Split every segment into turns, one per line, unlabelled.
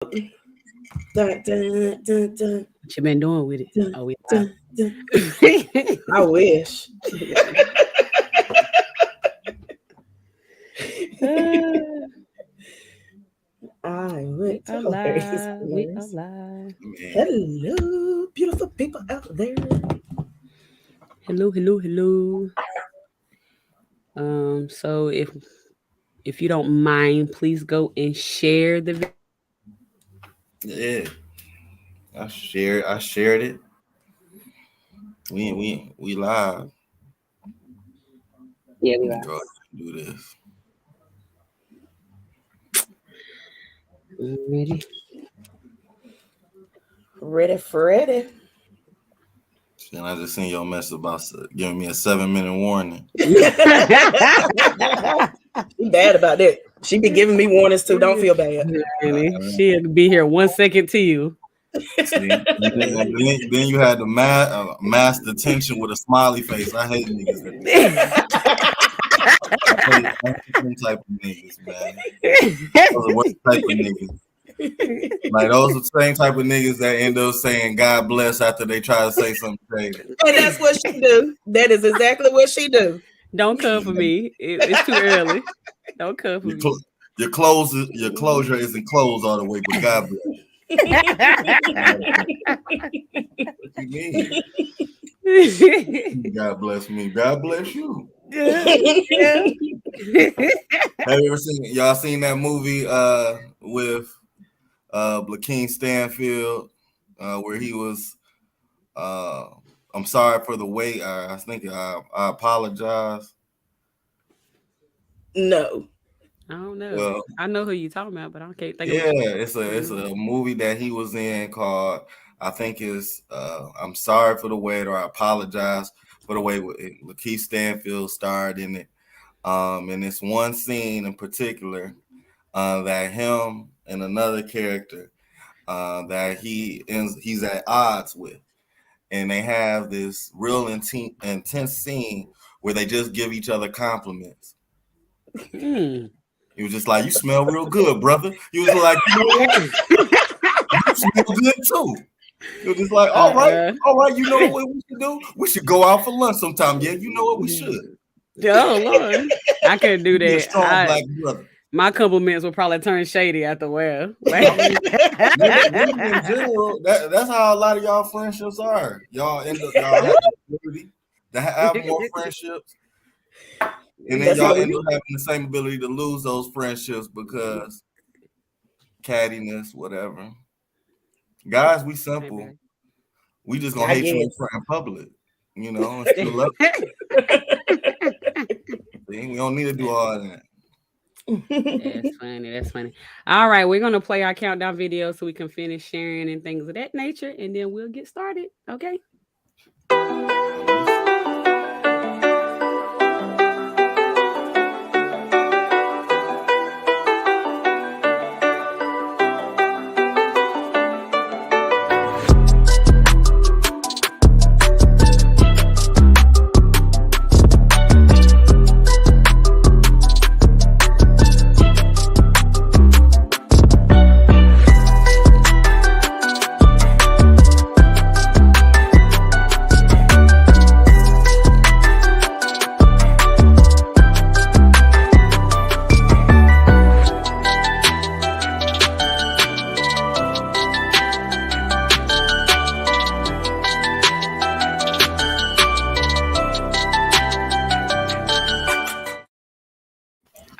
Dun, dun, dun, dun,
What you been doing with it?
dun,
Oh, we
dun, dun. I wish. I
we
went to Hilarious
alive. We
Dinners.
alive.
Man,
Hello, beautiful people out there.
Hello, hello, hello. So if you don't mind, please go and share the
yeah, I shared it. We live.
Yeah, we
Let me
are.
go ahead and do this.
Ready?
Ready, Freddy.
And I just seen your message about giving me a 7-minute warning.
She bad about that. She be giving me warnings too. Don't feel bad.
Honey, she'll be here 1 second to you.
See, and then you had the mass detention with a smiley face. I hate niggas that do that. I hate them type of niggas, man. Those are the worst type of niggas. Like those are the same type of niggas that end up saying "God bless" after they try to say something crazy.
And that's what she do. That is exactly what she do.
Don't come for me. It's too early. Don't come for
Your,
me.
your closure isn't closed all the way, but God bless. What you mean? God bless me. God bless you.
Yeah.
Have you ever seen that movie with Lakeem Stanfield where he was I'm sorry for the wait. I think I apologize.
No.
I don't know.
Well,
I know who you talking about, but I can't think of
yeah,
what
it's a movie that he was in called I think it's I'm sorry for the wait or I apologize for the wait. Lakeith Stanfield starred in it. And it's one scene in particular that him and another character that he's at odds with, and they have this real intense scene where they just give each other compliments. He was just like, "You smell real good, brother." He was like, "You know what? You smell good too." He was just like, all right. You know what we should do? We should go out for lunch sometime. Yeah, you know what we should.
Oh Lord, I couldn't do
Be a
that.
strong black brother.
My compliments will probably turn shady after a while.
Women in general, that's how a lot of y'all friendships are. Y'all have the ability to have more friendships, and then y'all end up having the same ability to lose those friendships because cattiness, whatever. Guys, we simple. We just gonna hate you in public, you know, and still love you. We don't need to do all that.
That's funny. That's funny. All right, we're gonna play our countdown video so we can finish sharing and things of that nature, and then we'll get started. Okay.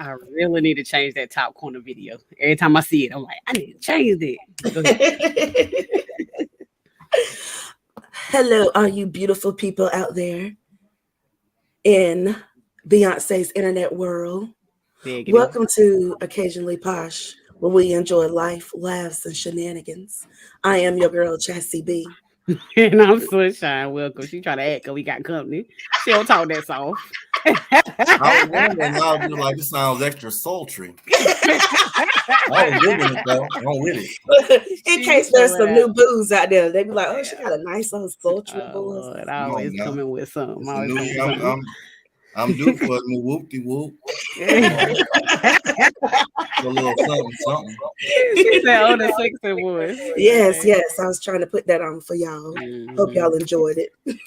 I really need to change that top corner video. Every time I see it, I'm like, I need to change it.
Hello, all you beautiful people out there in Beyonce's internet world. Welcome to Occasionally Posh, where we enjoy life, laughs, and shenanigans. I am your girl, Chassie B.
And I'm Sunshine. Welcome. She try to act because we got company. She don't talk that soft.
I was wondering, I was just like, this sounds extra sultry. I was digging it though. I'm with it.
In case there's some new booze out there, they be like, "Oh, she got a nice little sultry voice."
I always coming with something.
I'm due for a new whoop-de-whoop. A little something.
She said, "Oh, the sexy voice."
Yes. I was trying to put that on for y'all. Hope y'all enjoyed it.
Got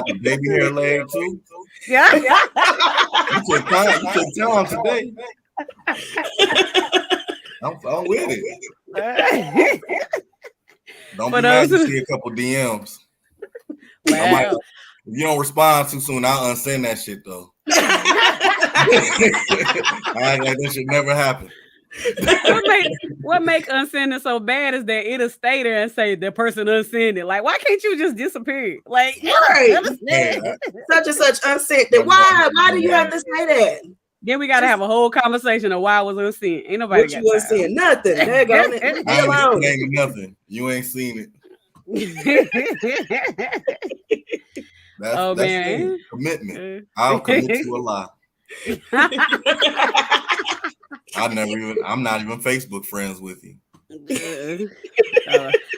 the baby hair laid too.
Yeah.
You took time today. I'm with it. Don't be mad if you see a couple DMs.
Wow.
If you don't respond too soon, I'll unsend that shit though. That should never happen.
What make unsending so bad is that it'll stay there and say the person unsend it. Like, why can't you just disappear? Like,
right. Such and such unsent it. Why do you have to say that?
Then we gotta have a whole conversation of why I was unsent. Ain't nobody
what you unsent? Nothing. There go.
Ain't nothing. You ain't seen it. That's man. Commitment. I'll commit to a lie. I'm not even Facebook friends with you.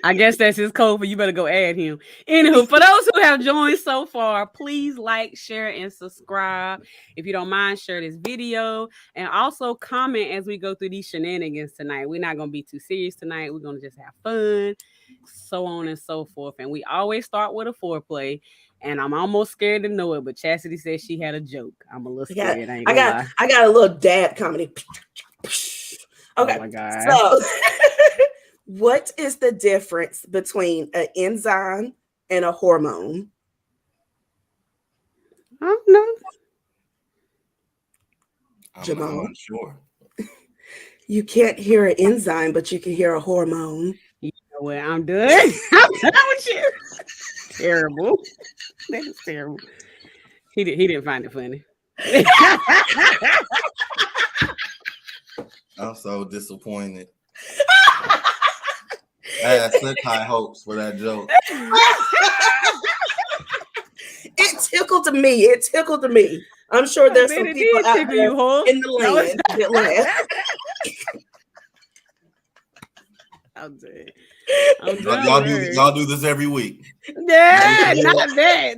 I guess that's his code for you better go add him. Anywho, for those who have joined so far, please like, share, and subscribe. If you don't mind, share this video and also comment as we go through these shenanigans tonight. We're not going to be too serious tonight. We're going to just have fun, so on and so forth. And we always start with a foreplay. And I'm almost scared to know it, but Chastity said she had a joke. I'm a little scared. I
got a little dad comedy. Okay.
Oh my God.
So, what is the difference between an enzyme and a hormone?
I don't know.
Jamal?
I'm not sure.
You can't hear an enzyme, but you can hear a hormone.
You know what? I'm done. I'm done with you. Terrible. That is terrible. He didn't find it funny.
I'm so disappointed. I had such high hopes for that joke.
It tickled me. I'm sure there's some people out there in the land that laugh.
I'm dead.
Y'all do this every week.
Yeah, not that.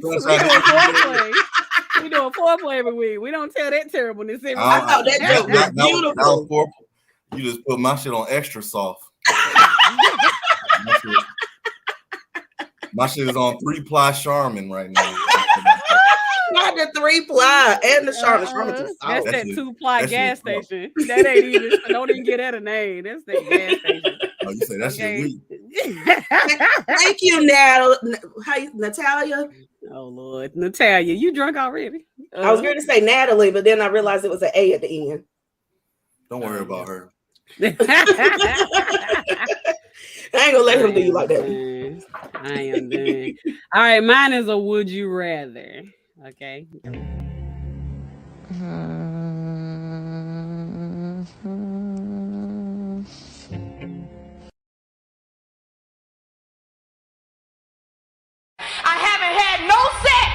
We do a foreplay every week. We don't tell that terribleness every week.
That was beautiful.
You just put my shit on extra soft. My shit is on 3-ply Charmin right now.
Not the 3-ply and the Charmin.
That's that 2-ply gas station. That ain't even. Don't even get that a name. That's that gas station.
Oh, you say that shit weak.
Thank you, Natalia.
Oh Lord, Natalia, you drunk already?
I was going to say Natalie, but then I realized it was an A at the end.
Don't worry about her.
I ain't gonna let him do you like that.
I am done. All right, mine is a would you rather. Okay.
I haven't had no sex.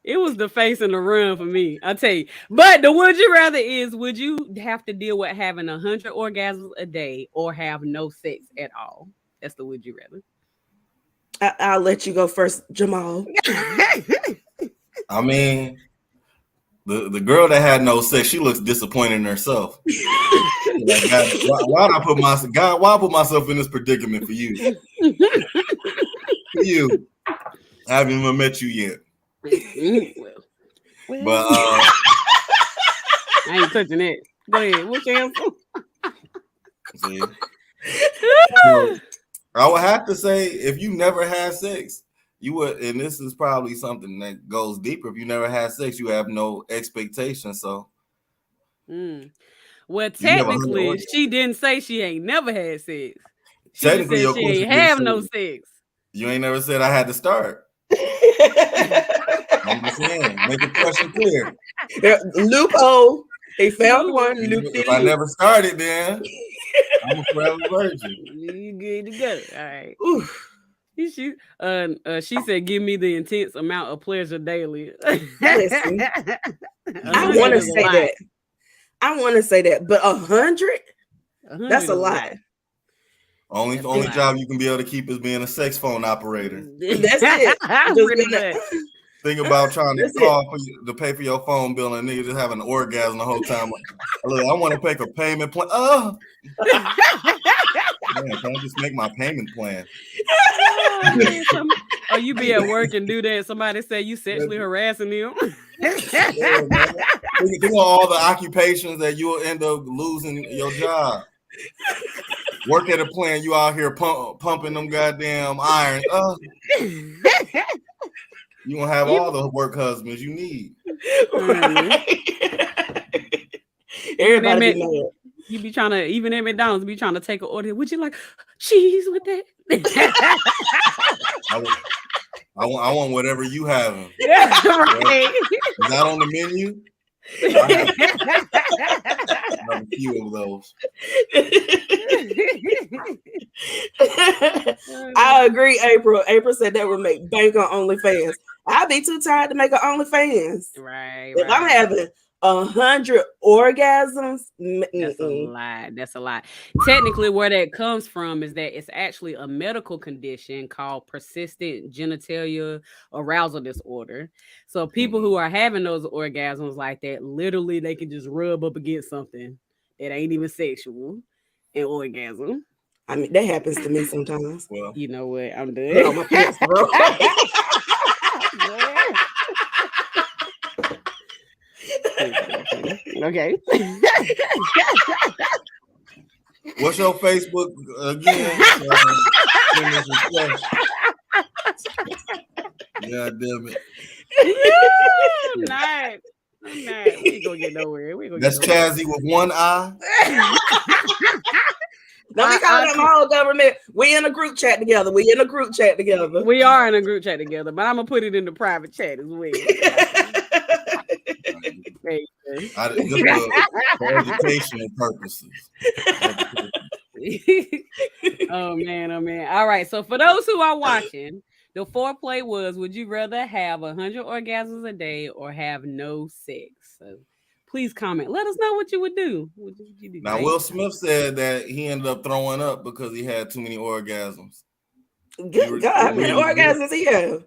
It was the face in the run for me, I tell you. But the would you rather is, would you have to deal with having 100 orgasms a day or have no sex at all? That's the would you rather.
I'll let you go first, Jamal.
I mean, the girl that had no sex, she looks disappointed in herself. Like, why put myself in this predicament for you? For you. I haven't even met you yet.
But
I
ain't touching it. Go ahead. What's your answer?
I would have to say, if you never had sex, you would, and this is probably something that goes deeper. If you never had sex, you have no expectation. So,
well, technically, she didn't say she ain't never had sex. She
technically,
said she ain't have no sex.
You ain't never said I had to start. I'm just saying, make the question clear.
Loophole. He found one.
If I never started, then I'm a forever virgin.
You good to go. All right. She said, "Give me the intense amount of pleasure daily."
Listen, I want to say that. I want to say that, but 100? That's a lot.
Only job you can be able to keep is being a sex phone operator.
That's it.
Think about trying to call to pay for your phone bill and nigga just having an orgasm the whole time. Look, I want to pay for payment plan. Man, can I just make my payment plan?
Oh, you be at work and do that. Somebody say you sexually harassing them.
Think of all the occupations that you will end up losing your job. Work at a plant, you out here pumping them goddamn irons. You gonna have all the work husbands you need.
Right. Everybody be mad.
You be trying to, even at McDonald's, be trying to take an order. Would you like cheese with that?
I want whatever you having.
Right.
Is that on the menu? I have a few of those.
I agree, April. April said that would make bank on OnlyFans. I'd be too tired to make an OnlyFans.
Right.
If I'm having 100 orgasms,
that's a lot. Technically, where that comes from is that it's actually a medical condition called persistent genitalia arousal disorder. So people who are having those orgasms like that, literally they can just rub up against something that ain't even sexual and orgasm.
I mean, that happens to me sometimes.
Well, you know what? I'm done.
Put on my pants, bro.
Okay.
What's your Facebook again? God damn it.
Nice. We ain't gonna get nowhere.
That's Chazzy with one eye.
Don't be calling them all government. We in a group chat together. We are in a group chat together,
but I'm gonna put it in the private chat as well.
For educational purposes.
Oh man. All right. So for those who are watching, the foreplay was: would you rather have 100 orgasms a day or have no sex? So please comment. Let us know what you would do. What would you do?
Now, Will Smith said that he ended up throwing up because he had too many orgasms.
Good God, how many orgasms he have?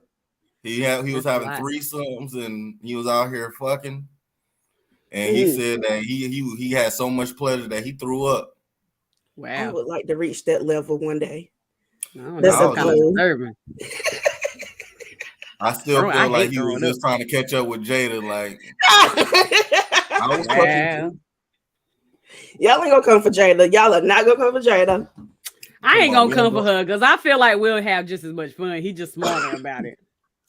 He was having threesomes and he was out here fucking. And he said that he had so much pleasure that he threw up.
Wow.
I would like to reach that level one day.
That's kind of disturbing.
I still feel like he was just trying to catch up with Jada. Like, I was fucking.
Y'all ain't gonna come for Jada. Y'all are not gonna come for Jada.
I ain't gonna come for her because I feel like we'll have just as much fun. He just smarter about it.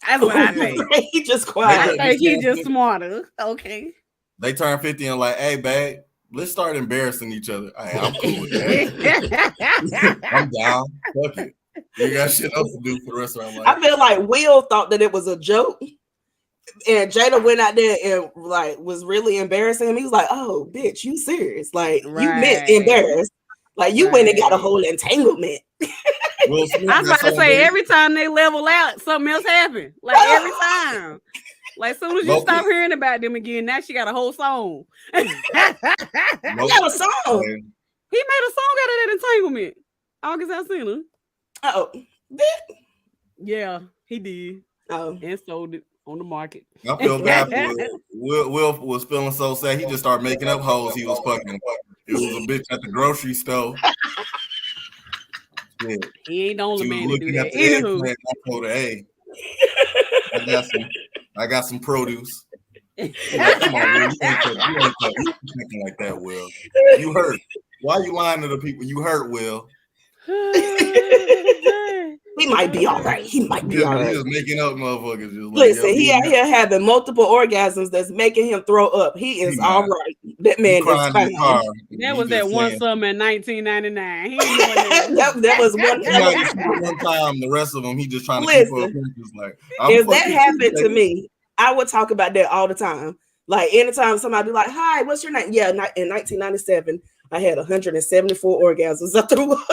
That's what I think.
He just quiet.
I think he just smarter. Okay.
They turn 50 and like, hey, babe, let's start embarrassing each other. I'm cool with that. I'm down. Fuck it. You got shit else to do for the rest of our life.
I feel like Will thought that it was a joke, and Jada went out there and like was really embarrassing him. He was like, "Oh, bitch, you serious? Like you meant embarrassed? Like you went and got a whole entanglement."
I was about to say every time they level out, something else happened. Like every time. Like as soon as you stop hearing about them again, now she got a whole song. He got
a song.
He made a song out of that entanglement. August Alsina.
Oh,
yeah, he did.
Oh,
and sold it on the market.
I feel bad for Will was feeling so sad. He just started making up hoes he was fucking. It was a bitch at the grocery store.
Yeah. He ain't the only man to do that. Anywho,
I told her, hey, I got some produce. Like, come on, Will. You ain't thinking like that, Will. You hurt. Why are you lying to the people? You hurt, Will.
He might be all right. He might be all right.
He's just making up motherfuckers. Just
listen, he out here having multiple orgasms that's making him throw up. He is all right. That man is fine.
That was that one summer in 1999. He
that was one
time. The rest of them, he just trying to
listen,
keep up. Like,
if that happened to me, I would talk about that all the time. Like anytime somebody be like, "Hi, what's your name?" Yeah, in 1997, I had 174 orgasms. I threw up.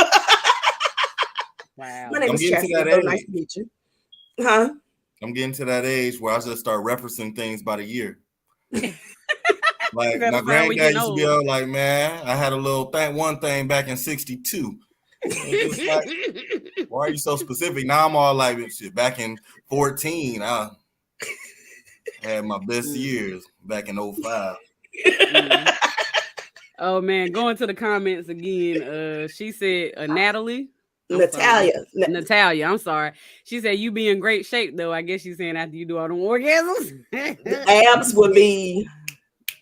Wow.
My name
I'm
is
getting to
Chastity.
that
So nice
age.
to meet you. Huh?
I'm getting to that age where I just start referencing things by the year. Like
That
my
sound we
granddad
getting
used to be
old.
all like, man, I had a little one thing back in 62. Just like, why are you so specific? Now I'm all like, shit, back in 14, I had my best years back in 05.
Oh man, going to the comments again. She said Natalie.
Natalia.
Natalia, I'm sorry. She said you be in great shape though. I guess she's saying after you do all them orgasms.
The abs would be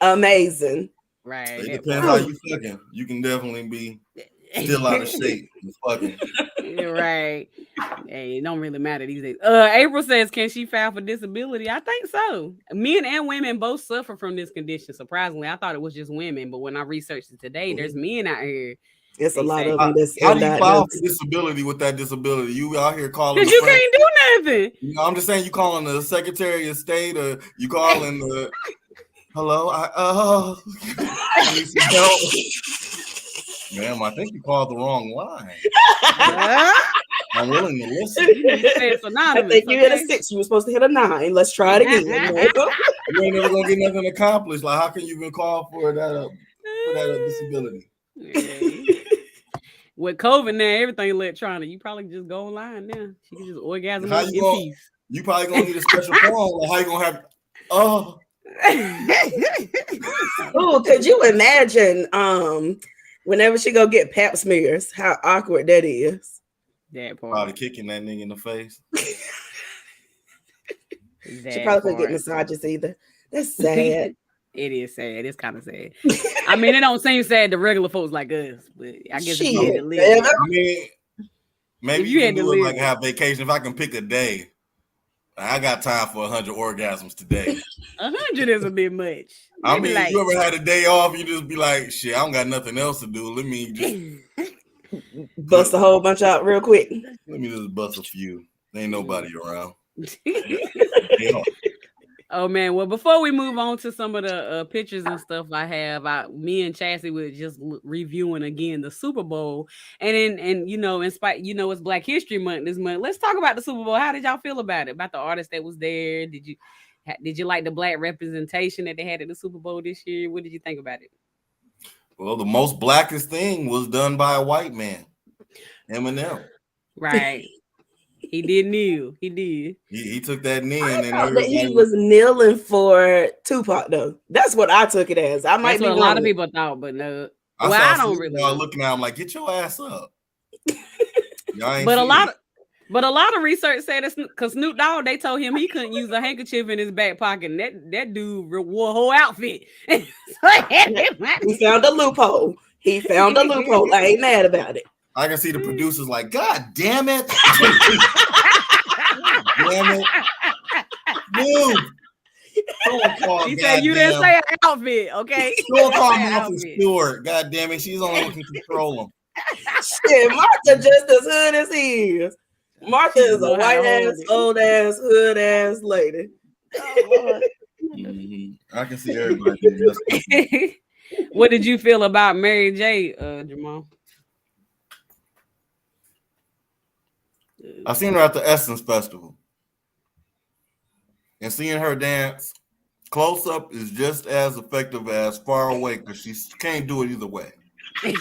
amazing.
Right.
It depends how you fucking. You can definitely be still out of shape. Fucking.
You're right. Hey, it don't really matter these days. April says, can she file for disability? I think so. Men and women both suffer from this condition. Surprisingly, I thought it was just women, but when I researched it today, there's men out here.
It's a lot of them.
How do you file for disability with that disability? You out here calling
because you can't do nothing.
You know, I'm just saying, you calling the Secretary of State, or you calling the hello? Ma'am, I think you called the wrong line. I'm willing to listen.
I think you hit a 6. You were supposed to hit a 9. Let's try it again.
You ain't never gonna get nothing accomplished. Like, how can you even call for that disability?
With COVID now, everything electronic. You probably just go online now. You can just orgasm in peace.
You probably gonna need a special phone. Like, how you gonna have? Oh,
could you imagine? Whenever she go get pap smears, how awkward that is.
That part.
Probably kicking that nigga in the face.
She probably couldn't get massages either. That's sad.
It is sad. It's kind of sad. I mean, it don't seem sad to regular folks like us, but I guess if you had to live.
I mean, maybe you can do it like have vacation. If I can pick a day, I got time for 100 orgasms today.
100 is a bit much.
I mean, like, you ever had a day off? You just be like, shit, I don't got nothing else to do. Let me just
bust a whole bunch out real quick.
Let me just bust a few. There ain't nobody around.
Oh man, well, before we move on to some of the pictures and stuff I have, me and Chassie were just reviewing again the Super Bowl, and you know, in spite, you know, it's Black History Month this month. Let's talk about the Super Bowl. How did y'all feel about it? About the artist that was there? Did you like the black representation that they had at the Super Bowl this year? What did you think about it?
Well, the most blackest thing was done by a white man, Eminem.
Right. He did kneel. He did.
He took that knee,
and then he was kneeling for Tupac, though. That's what I took it as. I might
That's
be
what a lot of people thought, but no.
I don't really. Looking at him like, get your ass up.
But a lot of research said it's because Snoop Dogg, they told him he couldn't use a handkerchief in his back pocket. And that dude wore a whole outfit.
He
found a loophole. I ain't mad about it.
I can see the producers like, God damn it. Damn it. Dude.
He said you didn't say an outfit, okay?
Don't call Martha Stewart. God damn it. She's the only one who can control him.
Shit, Martha just as hood as he is. Martha is a white ass, old ass, hood ass lady. Oh,
I can see everybody.
What did you feel about Mary J, Jamal?
I seen her at the Essence Festival, and seeing her dance close up is just as effective as far away because she can't do it either way.
I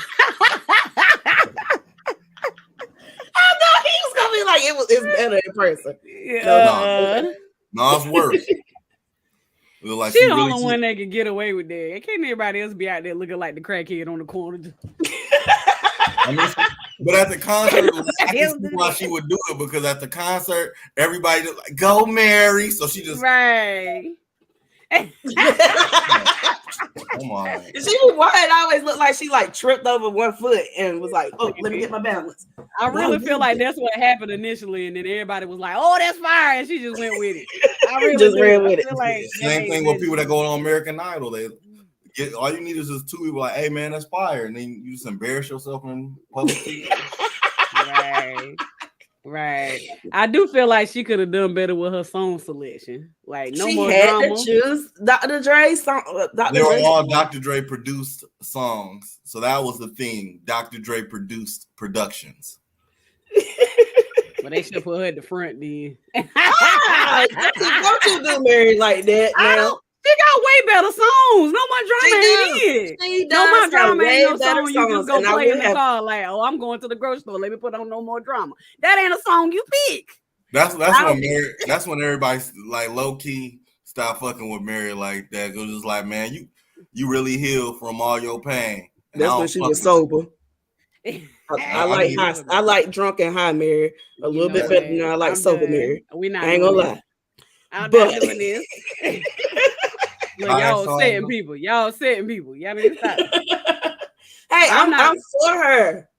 thought he was gonna be like it's better in person.
Yeah.
No, it's worse.
Like she the only one that can get away with that. And can't everybody else be out there looking like the crackhead on the corner?
I mean, but at the concert, I can see why she would do it because at the concert, everybody just like, go Mary. So she just
right.
Come on.
She was why it always looked like she like tripped over one foot and was like, oh, let me get my balance.
I really feel like that's what happened initially, and then everybody was like, oh, that's fire, and she just went with it. I really
just ran with it.
Like
same thing with people that go on American Idol. They get all you need is just 2 people like, hey man, that's fire, and then you just embarrass yourself in public.
Right. I do feel like she could have done better with her song selection. Like no
she
more
had
drama.
to choose Dr. Dre's song.
They were all Dr. Dre produced songs, so that was the thing. Dr. Dre produced productions.
But they should put her at the front then.
Don't you do Mary like that now?
She got way better songs. No more drama ain't it. No more drama ain't no song you just go play in the car like, oh, I'm going to the grocery store. Let me put on No More Drama. That ain't a song you pick.
That's when everybody like low key stop fucking with Mary like that. It was just like, man, you really healed from all your pain. And
that's when she was sober. I like drunk and high Mary a little bit better than I like sober Mary. I ain't gonna lie.
I'm not doing this. Look, y'all setting people. Y'all need to stop.
Hey, I'm for her.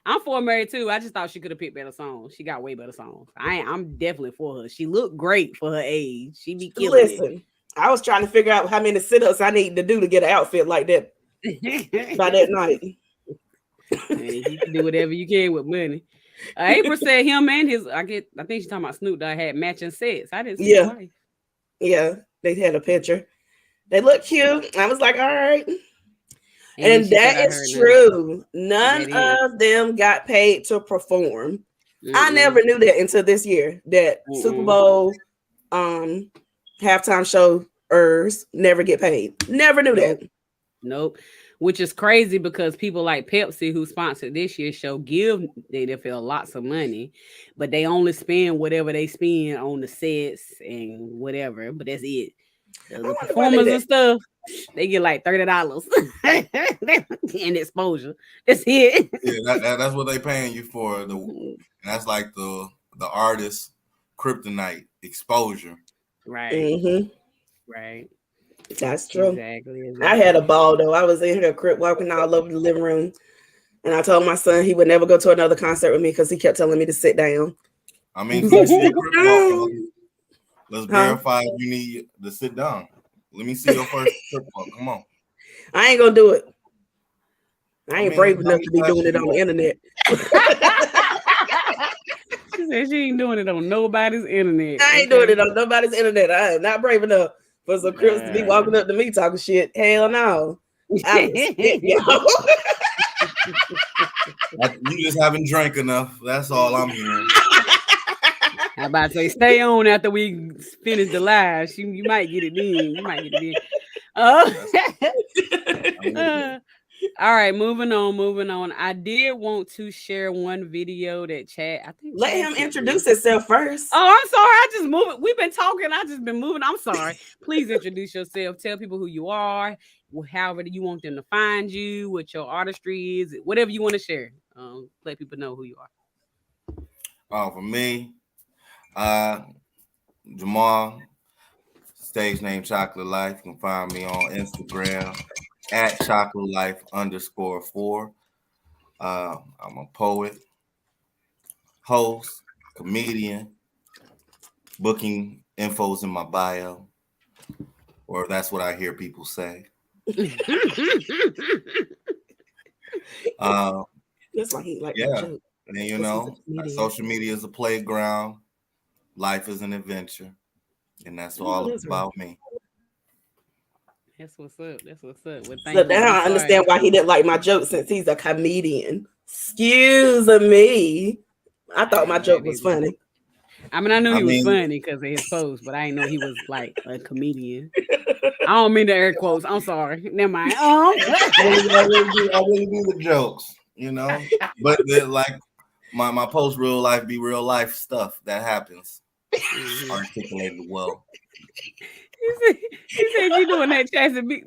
I'm for Mary too. I just thought she could have picked better songs. She got way better songs. I'm definitely for her. She looked great for her age. She be killing it.
I was trying to figure out how many sit-ups I need to do to get an outfit like that by that night.
You can do whatever you can with money. April said him and his, I think she's talking about Snoop Dogg had matching sets. I didn't see his wife.
Yeah, they had a picture. They look cute. I was like, all right. And that is true. None of them got paid to perform. I never knew that until this year, that Super Bowl halftime showers never get paid. Never knew that.
Nope. Which is crazy because people like Pepsi, who sponsored this year's show, give the NFL lots of money, but they only spend whatever they spend on the sets and whatever. But that's it. The performers and stuff, they get like $30 in exposure. That's it.
Yeah, that's what they paying you for. That's like the artist kryptonite exposure.
Right.
Mm-hmm.
Right.
That's true.
Exactly.
I had a ball though. I was in here crip walking all over the living room, and I told my son he would never go to another concert with me because he kept telling me to sit down.
I mean, let's verify if you need to sit down. Let me see your first crip walk. Come on.
I ain't gonna do it. I ain't brave enough to be doing it on the internet.
She said she ain't doing it on nobody's internet.
I ain't doing it on nobody's internet. I am not brave enough for some crips to be walking up to me talking shit. Hell no. You
just haven't drank enough. That's all I'm hearing.
I'm about to say, stay on after we finish the live. You might get it in. All right, moving on. I did want to share one video that
let him introduce himself first.
Oh, I'm sorry. I just moved. We've been talking. I just been moving. I'm sorry. Please introduce yourself. Tell people who you are, however you want them to find you, what your artistry is, whatever you want to share. Let people know who you are.
For me, Jamal, stage name Chocolate Life. You can find me on Instagram at chocolatelife_4. I'm a poet, host, comedian. Booking info's in my bio, or that's what I hear people say.
That's why he like
and you know, social media is a playground. Life is an adventure, and that's all about me.
That's what's up.
So now I understand why he didn't like my joke, since he's a comedian. Excuse me. I thought my joke was funny.
I mean, I knew he was funny because of his post, but I didn't know he was like a comedian. I don't mean to air quotes. I'm sorry. Never mind.
I really do the jokes, you know. But like my post real life be real life stuff that happens. Articulated well.
He said you doing that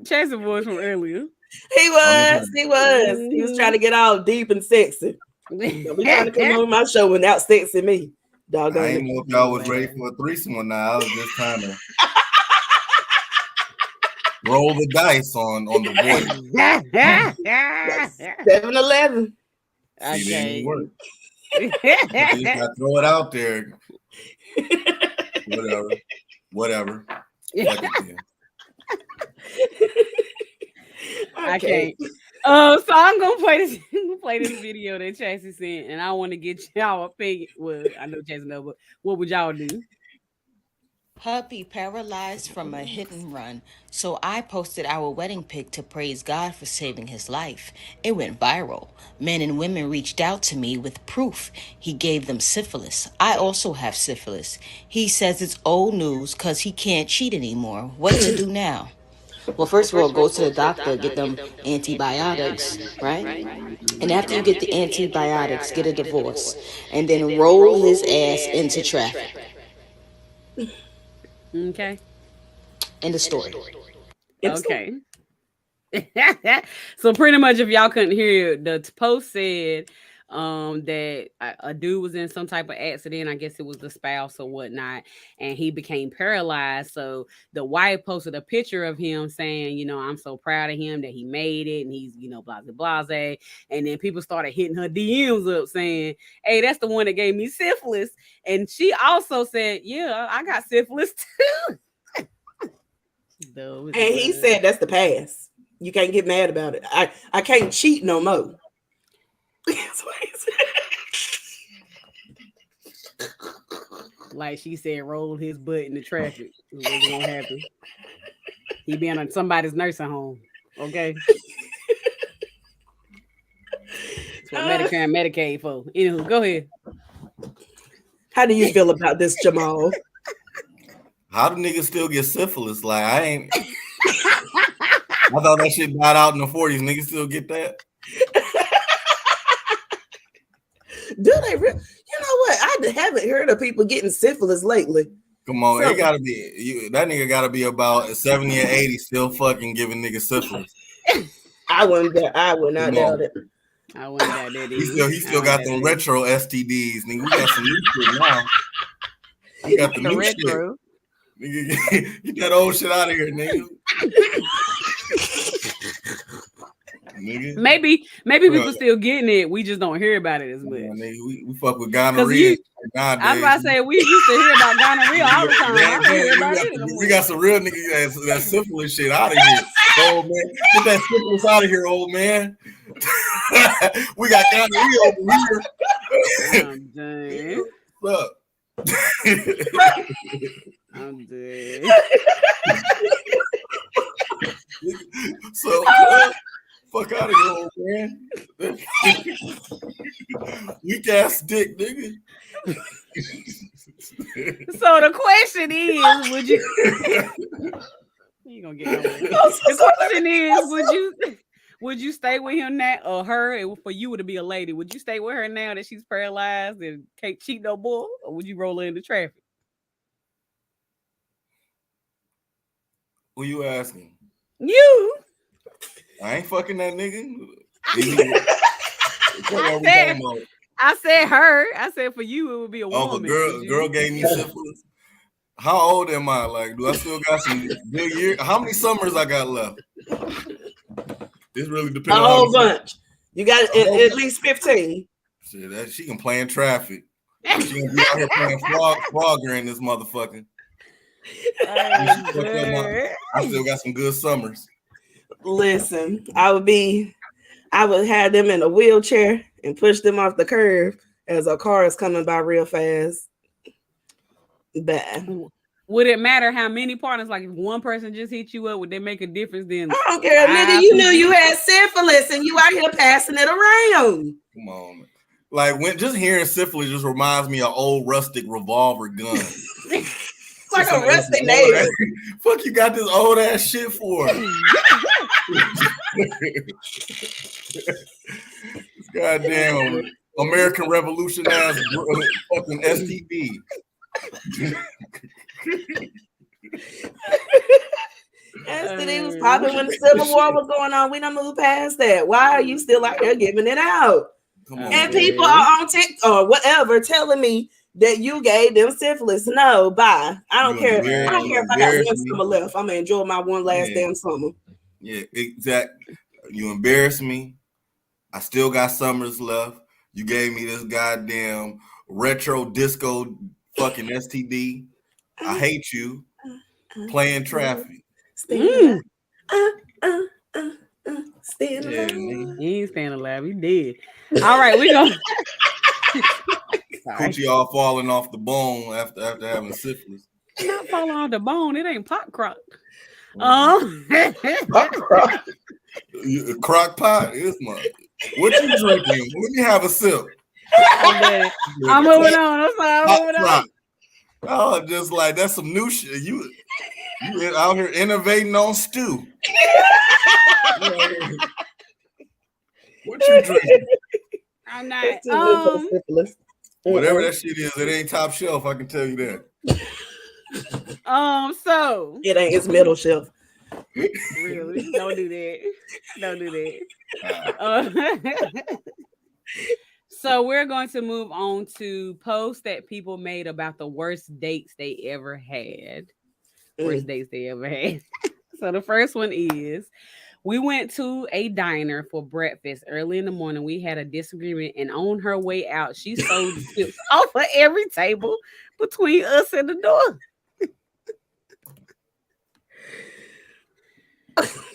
chasing voice from earlier.
He was. He was trying to get all deep and sexy. We trying to come on my show without sexy me. Doggone.
I didn't know if y'all was ready for a threesome or not. I was just trying to roll the dice on the voice.
7-11.
Okay.
You gotta throw it out there. Whatever.
I can't. So I'm gonna play this video that Chasey sent, and I want to get y'all opinion. Well, I know Chasey know, but what would y'all do?
Hubby paralyzed from a hit and run, so I posted our wedding pic to praise God for saving his life. It went viral. Men and women reached out to me with proof he gave them syphilis. I also have syphilis. He says it's old news because he can't cheat anymore. What to do now? Well, first of all, go to the doctor, get them antibiotics, right? And after you get the antibiotics, get a divorce. And then roll his ass into traffic.
Okay.
End of story.
Okay. So pretty much, if y'all couldn't hear, the post said that a dude was in some type of accident. I guess it was the spouse or whatnot, and he became paralyzed. So the wife posted a picture of him saying, you know, I'm so proud of him that he made it, and he's, you know, blase. And then people started hitting her DMs up saying, hey, that's the one that gave me syphilis. And she also said, yeah, I got syphilis too.
And he said that's the past. You can't get mad about it. I can't cheat no more. That's what he
said. Like she said, roll his butt in the traffic. What's gonna happen? He been on somebody's nursing home. Okay. That's what Medicare and Medicaid for. Anywho, go ahead.
How do you feel about this, Jamal?
How do niggas still get syphilis? Like, I thought that shit died out in the 40s. Niggas still get that?
Do they really? You know what? I haven't heard of people getting syphilis lately.
Come on, it gotta be that nigga gotta be about 70 or 80 still fucking giving niggas syphilis.
I would not doubt it.
I wouldn't doubt that
either. He still got them retro STDs. Nigga, we got some new shit now. We got the new retro. Shit. Nigga, get that old shit out of here, nigga.
Maybe people still getting it. We just don't hear about it as much.
Yeah, nigga, we fuck with gonorrhea.
I was about to say we used to hear about gonorrhea all the time. I don't hear about it.
We got some real niggas that syphilis shit out of here. Old man, get that syphilis out of here, old man. We got gonorrhea over here.
Dang.
Look.
I'm dead.
So fuck out of here, old man. Weak ass dick, nigga.
So the question is, would you? You gonna get the question is, would you stay with him now or her? For you to be a lady, would you stay with her now that she's paralyzed and can't cheat no more, or would you roll her into traffic?
Who you asking?
You.
I ain't fucking that nigga.
I said her. I said for you, it would be a woman.
Oh, girl gave me syphilis. How old am I? Like, do I still got some good years? How many summers I got left? This really depends.
A whole bunch. You got at least 15.
Shit, that she can play in traffic. She can be out here playing Frogger in this motherfucker. I still got some good summers.
Listen, I would have them in a wheelchair and push them off the curb as a car is coming by real fast. Bad.
Would it matter how many partners? Like if one person just hit you up, would they make a difference? Then
I don't care, nigga. You knew you had syphilis and you out here passing it around.
Come on, man. Like when just hearing syphilis just reminds me of old rustic revolver gun.
It's like a rusty nail.
Fuck, you got this old ass shit for? This goddamn American Revolution ass fucking STD.
STD was popping when the Civil War was going on. We don't move past that. Why are you still out there giving it out? Come on, and people are on TikTok or whatever telling me that you gave them syphilis. No, bye. I don't care. I don't care if I got one summer left. I'm gonna enjoy my one last damn summer.
Yeah, exactly. You embarrass me. I still got summers left. You gave me this goddamn retro disco fucking STD. I hate you. Playing traffic.
Staying alive.
He ain't staying alive. He dead. All right, we go.
Coochie all falling off the bone after having syphilis.
Not
that fall on the bone. It ain't pop crock.
Pop crock.
Crock pot is my. What you drinking? Let me have a sip.
I'm moving on. I'm sorry. I'm moving on.
Oh, just like that's some new shit. You out here innovating on stew. What you drinking?
I'm not.
Whatever that shit is, it ain't top shelf. I can tell you that.
So
it ain't. It's middle shelf.
Really? Don't do that. Don't do that. So we're going to move on to posts that people made about the worst dates they ever had. Worst dates they ever had. So the first one is, we went to a diner for breakfast early in the morning. We had a disagreement, and on her way out, she sold the tips off of every table between us and the door.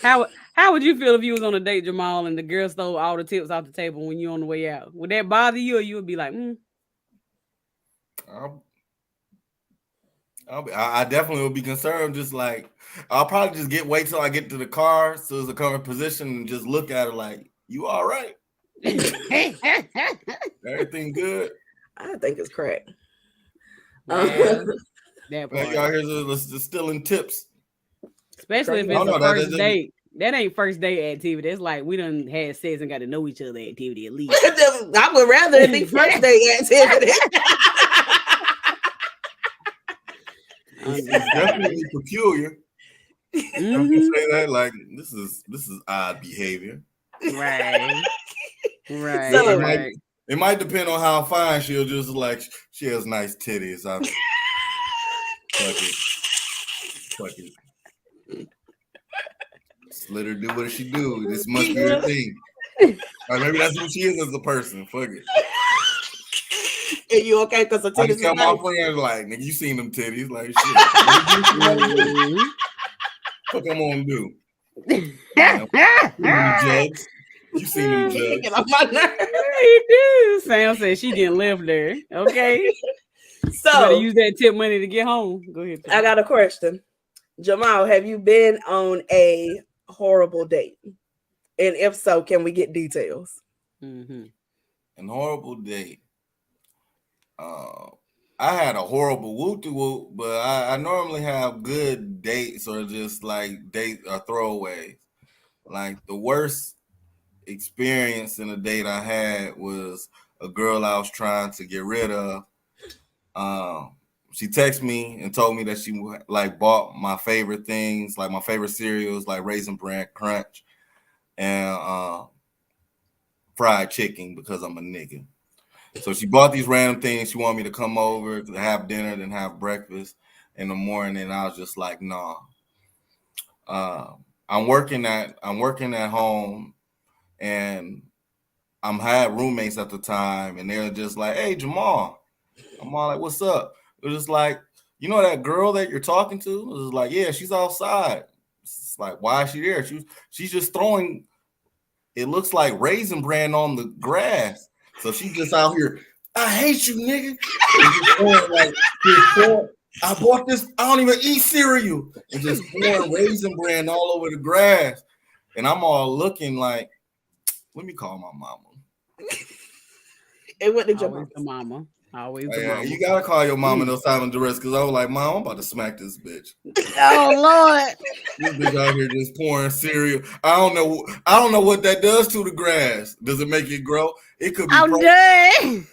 How would you feel if you was on a date, Jamal, and the girl stole all the tips off the table when you're on the way out? Would that bother you, or you would be like,
I definitely would be concerned. Just like I'll probably just wait till I get to the car, so as a current position, and just look at her like, "You all right? Everything good?"
I think it's crack.
That part.
Y'all here's stealing tips,
especially if it's a first date. That ain't first date activity. It's like we done had sex and got to know each other activity at least.
I would rather it be first date activity.
It's definitely peculiar. I'm gonna say that like this is odd behavior.
Right.
So,
it might depend on how fine she'll just like she has nice titties. Fuck it. Just let her do what she do. This must be her thing. Or maybe that's who she is as a person. Fuck it.
Are you okay? Because the titties. I just
tell my friends like, nigga, you seen them titties? Like shit. What I'm gonna do? Jugs. You seen them jugs?
Get off my nerves.
He did. Sam said she didn't live there. Okay.
So
you better use that tip money to get home. Go ahead.
I got a question. Jamal, have you been on a horrible date? And if so, can we get details?
An horrible date. I had a horrible whoop-de-whoop, but I normally have good dates or just like date or throwaways. Like the worst experience in a date I had was a girl I was trying to get rid of. She texted me and told me that she like bought my favorite things, like my favorite cereals, like Raisin Bran Crunch and fried chicken because I'm a nigga. So she bought these random things. She wanted me to come over to have dinner, then have breakfast in the morning. And I was just like, nah. I'm working at home, and had roommates at the time, and they're just like, "Hey, Jamal." I'm all like, "What's up?" It was just like, "You know that girl that you're talking to?" It was like, "Yeah, she's outside." It's like, "Why is she there?" She's just throwing. It looks like Raisin Bran on the grass. So she's just out here. I hate you, nigga. I bought this. I don't even eat cereal, and just pouring Raisin Bran all over the grass. And I'm all looking like, let me call my mama.
And what did your
mama? Always
the mama. You gotta call your mama in those times of duress, because I was like, Mom, I'm about to smack this bitch.
Oh Lord.
This bitch out here just pouring cereal. I don't know what that does to the grass. Does it make it grow? It could be.
I'm done.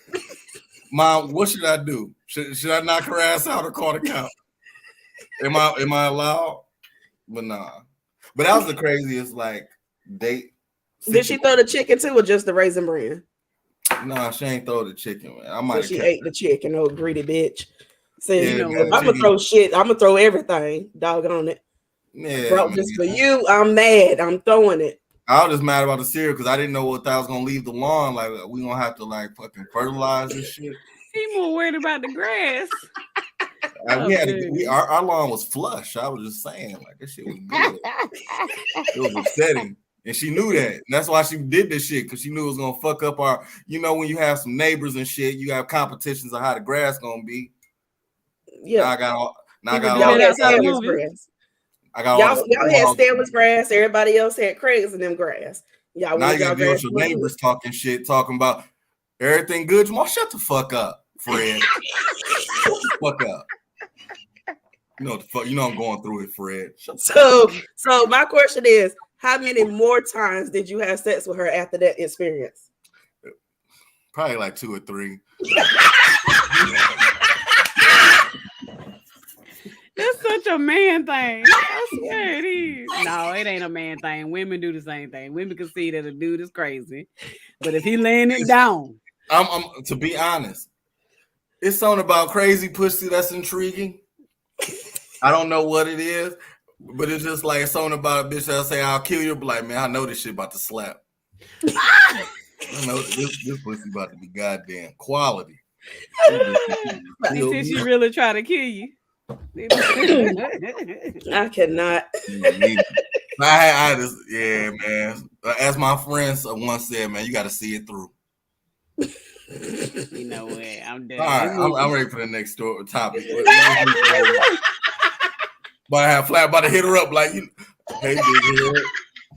Mom, what should I do? Should I knock her ass out or call the count? Am I allowed? But nah. But that was the craziest like date.
Did she throw the chicken too, or just the Raisin Bran?
Nah, she ain't throw the chicken, man. I might.
So she ate the chicken, old greedy bitch. Says,
Yeah,
I'm gonna throw shit. I'm gonna throw everything. Doggone it.
Yeah,
bro, just for you, I'm mad. I'm throwing it.
I was just mad about the cereal because I didn't know what that was gonna leave the lawn. Like we gonna have to like fucking fertilize this shit.
He more worried about the grass.
Our lawn was flush. I was just saying, like this shit was good. It was upsetting. And she knew that. And that's why she did this shit, because she knew it was gonna fuck up our, when you have some neighbors and shit, you have competitions on how the grass gonna be.
Yeah.
Now I
Y'all
got
had Stanley's grass.
I got
y'all had Stanley's grass. Everybody else had Craig's and them grass. Y'all
now
wanted
you
y'all
gotta deal
grass.
with your neighbors talking shit, talking about everything good. Jamal, shut the fuck up, Fred. Shut the fuck up. You know what the fuck? You know I'm going through it, Fred.
So my question is, how many more times did you have sex with her after that experience?
Probably like 2 or 3.
That's such a man thing. I swear it is. No, it ain't a man thing. Women do the same thing. Women can see that a dude is crazy, but if he laying it down,
I'm to be honest, it's something about crazy pussy that's intriguing. I don't know what it is, but it's just like something about a bitch that'll say, "I'll kill you." But like, man, I know this shit about to slap. I know this pussy about to be goddamn quality.
she said she really try to kill you.
I cannot.
I just, yeah, man. As my friends once said, man, you got to see it through.
You know what? I'm done.
All right, I'm ready for the next topic. But I have flat about to hit her up like, hey, big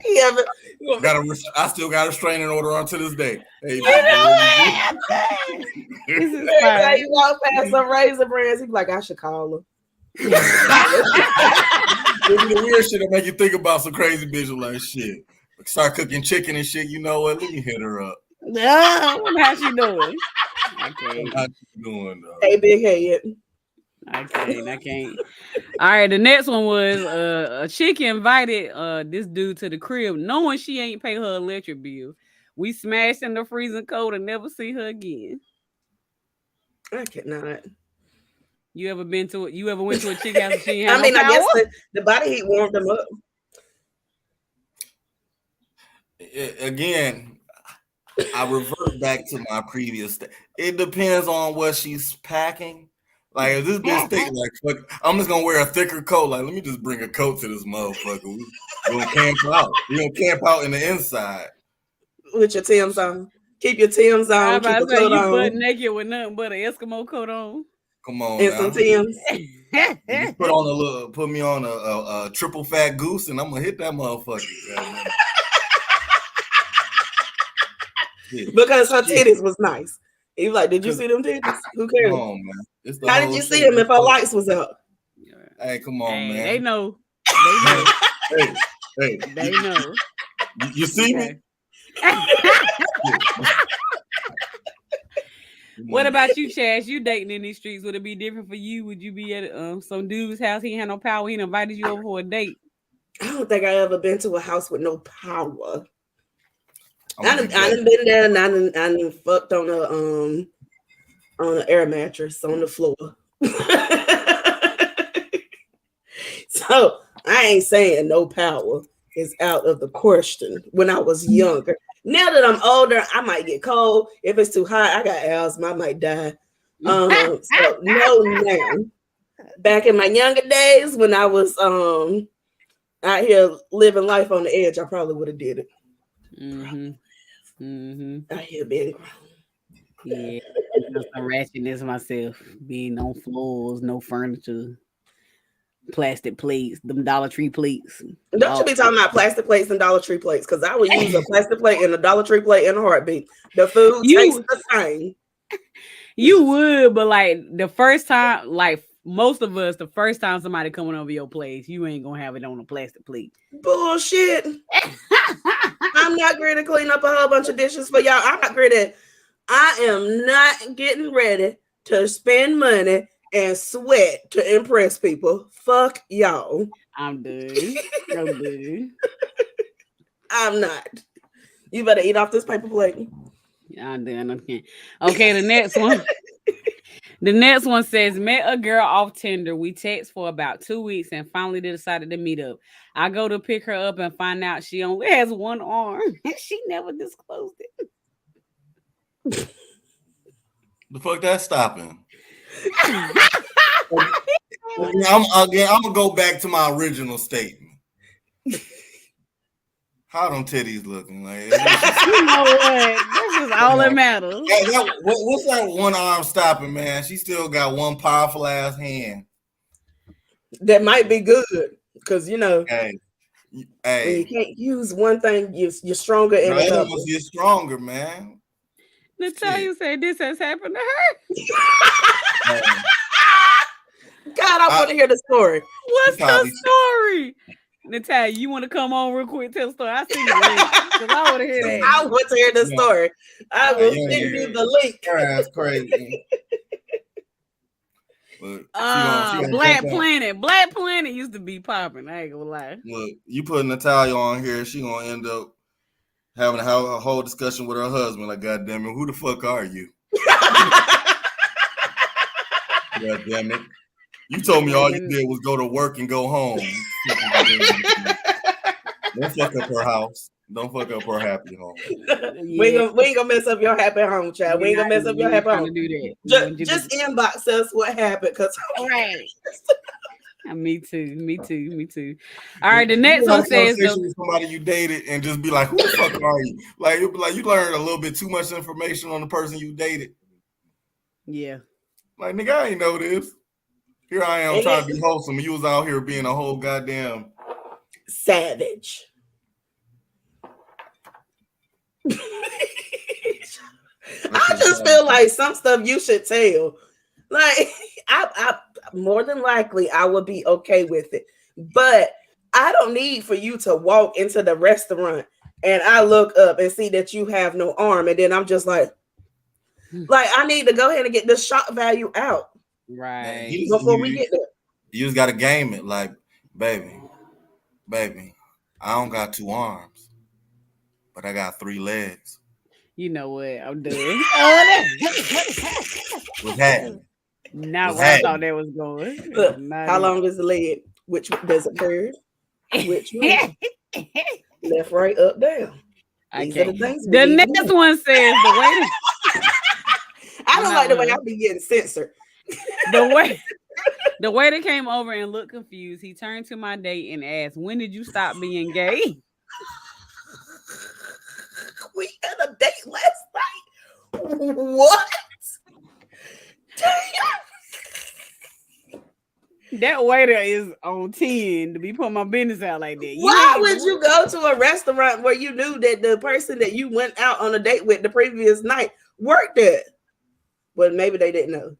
head. I still got a restraining order on to this day. Hey,
this is
fine. You walk past some Razor Brands, he's like, I should call her.
This is the weird shit that make you think about some crazy bitch like shit. Start cooking chicken and shit. You know what? Let me hit her up.
How's she doing? Okay.
How she doing though?
Hey, big head.
I can't. All right, the next one was a chick invited this dude to the crib, knowing she ain't pay her electric bill. We smashed in the freezing cold and never see her again.
I cannot.
You ever went to a chick house and she ain't had
I
no power?
I guess the body heat warmed them up.
Again, I revert back to my previous. It depends on what she's packing. Like if this bitch thick, like fuck, I'm just gonna wear a thicker coat. Like let me just bring a coat to this motherfucker. We gonna camp out. We gonna camp out in the inside
with your Timbs on. Keep your Timbs on. Keep a coat on.
Butt naked with nothing but an Eskimo coat on.
Come on,
and some Timbs.
Put me on a triple fat goose, and I'm gonna hit that motherfucker.
Because her titties was nice. He was like, did you see them titties? Who cares?
Come on, man.
How did you see them if her lights was up?
Hey, come on, man.
They know.
Hey.
They know.
You see me?
What about you, Chaz? You dating in these streets? Would it be different for you? Would you be at some dude's house? He had no power. He invited you over for a date.
I don't think I ever been to a house with no power. I done been there and I done fucked on an air mattress on the floor. So I ain't saying no power is out of the question when I was younger. Now that I'm older, I might get cold. If it's too hot, I got asthma, I might die. So no now. Back in my younger days when I was out here living life on the edge, I probably would have did it. Out here being grown.
Yeah, some ratchetness myself. Being on floors, no furniture, plastic plates, them Dollar Tree plates.
Don't you be talking about plastic plates and Dollar Tree plates, because I would use a plastic plate and a Dollar Tree plate in a heartbeat. The food tastes the same.
You would, but like the first time, like most of us, the first time somebody coming over your place, you ain't gonna have it on a plastic plate.
Bullshit. I'm not ready to clean up a whole bunch of dishes for y'all. I'm not ready. I am not getting ready to spend money and sweat to impress people. Fuck y'all.
I'm done.
I'm not. You better eat off this paper plate.
I'm done. Okay, the next one. The next one says, met a girl off Tinder. We text for about 2 weeks and finally decided to meet up. I go to pick her up and find out she only has one arm. She never disclosed it.
The fuck that's stopping? I'm gonna go back to my original statement. How them titties looking? Like,
you know what? This is all that matters.
What's that one arm stopping, man? She still got one powerful ass hand.
That might be good because you know
Hey,
when you can't use one thing, you're stronger in
the other
another.
ones get stronger, man.
Natalia said this has happened to her.
God, I want to hear the story.
What's the story? Natalia, you want to come on real quick? Tell the story. I seen the link because I want to hear that.
I want to hear the story. I will send you the link.
That's crazy. Look,
Black Planet. Black Planet used to be popping. I ain't gonna lie.
Look, you put Natalia on here, she gonna end up having a whole discussion with her husband. Like, God damn it, who the fuck are you? God damn it. You told me all you did was go to work and go home. Don't fuck up her house. Don't fuck up her happy home.
We ain't gonna mess up your happy home, child. We ain't gonna mess up your happy home.
Do that.
Just inbox us what happened, cause
right. Me too. All right, the next one says
somebody you dated and just be like, who the fuck are you? Like you'll be like, you learned a little bit too much information on the person you dated.
Yeah.
Like, nigga, I ain't know this. Here I am trying to be wholesome. You was out here being a whole goddamn
savage. I just feel like some stuff you should tell. Like, I more than likely I would be okay with it, but I don't need for you to walk into the restaurant and I look up and see that you have no arm, and then I'm just like I need to go ahead and get the shock value out.
Right.
Before we get there.
You just gotta game it, like, baby, I don't got 2 arms, but I got 3 legs.
You know what? I'm done.
What's happening?
Not where I thought that was going.
Look, how long is the leg? Which does it curve? Which one? Left, right, up, down. These are the things.
The next one says the way.
I don't like the way I be getting censored.
The waiter came over and looked confused. He turned to my date and asked, "When did you stop being gay?"
We had a date last night. What?
That waiter is on 10 to be putting my business out like that.
Why would you go to a restaurant where you knew that the person that you went out on a date with the previous night worked there? Well, maybe they didn't know.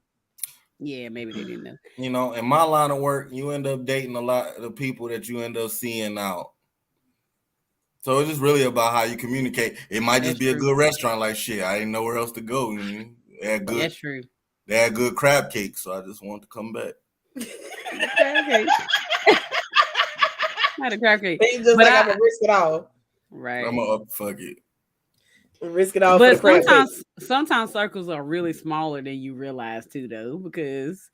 Yeah, maybe they didn't know.
You know, in my line of work, you end up dating a lot of the people that you end up seeing out. So it's just really about how you communicate. It might just be a good restaurant, like shit. I didn't know where else to go.
That's true.
They had good crab cakes, so I just wanted to come back.
Okay. Not a crab cake.
They just I'm gonna risk it all.
Right.
I'm gonna fuck it.
Risk it all.
But sometimes circles are really smaller than you realize too, though, because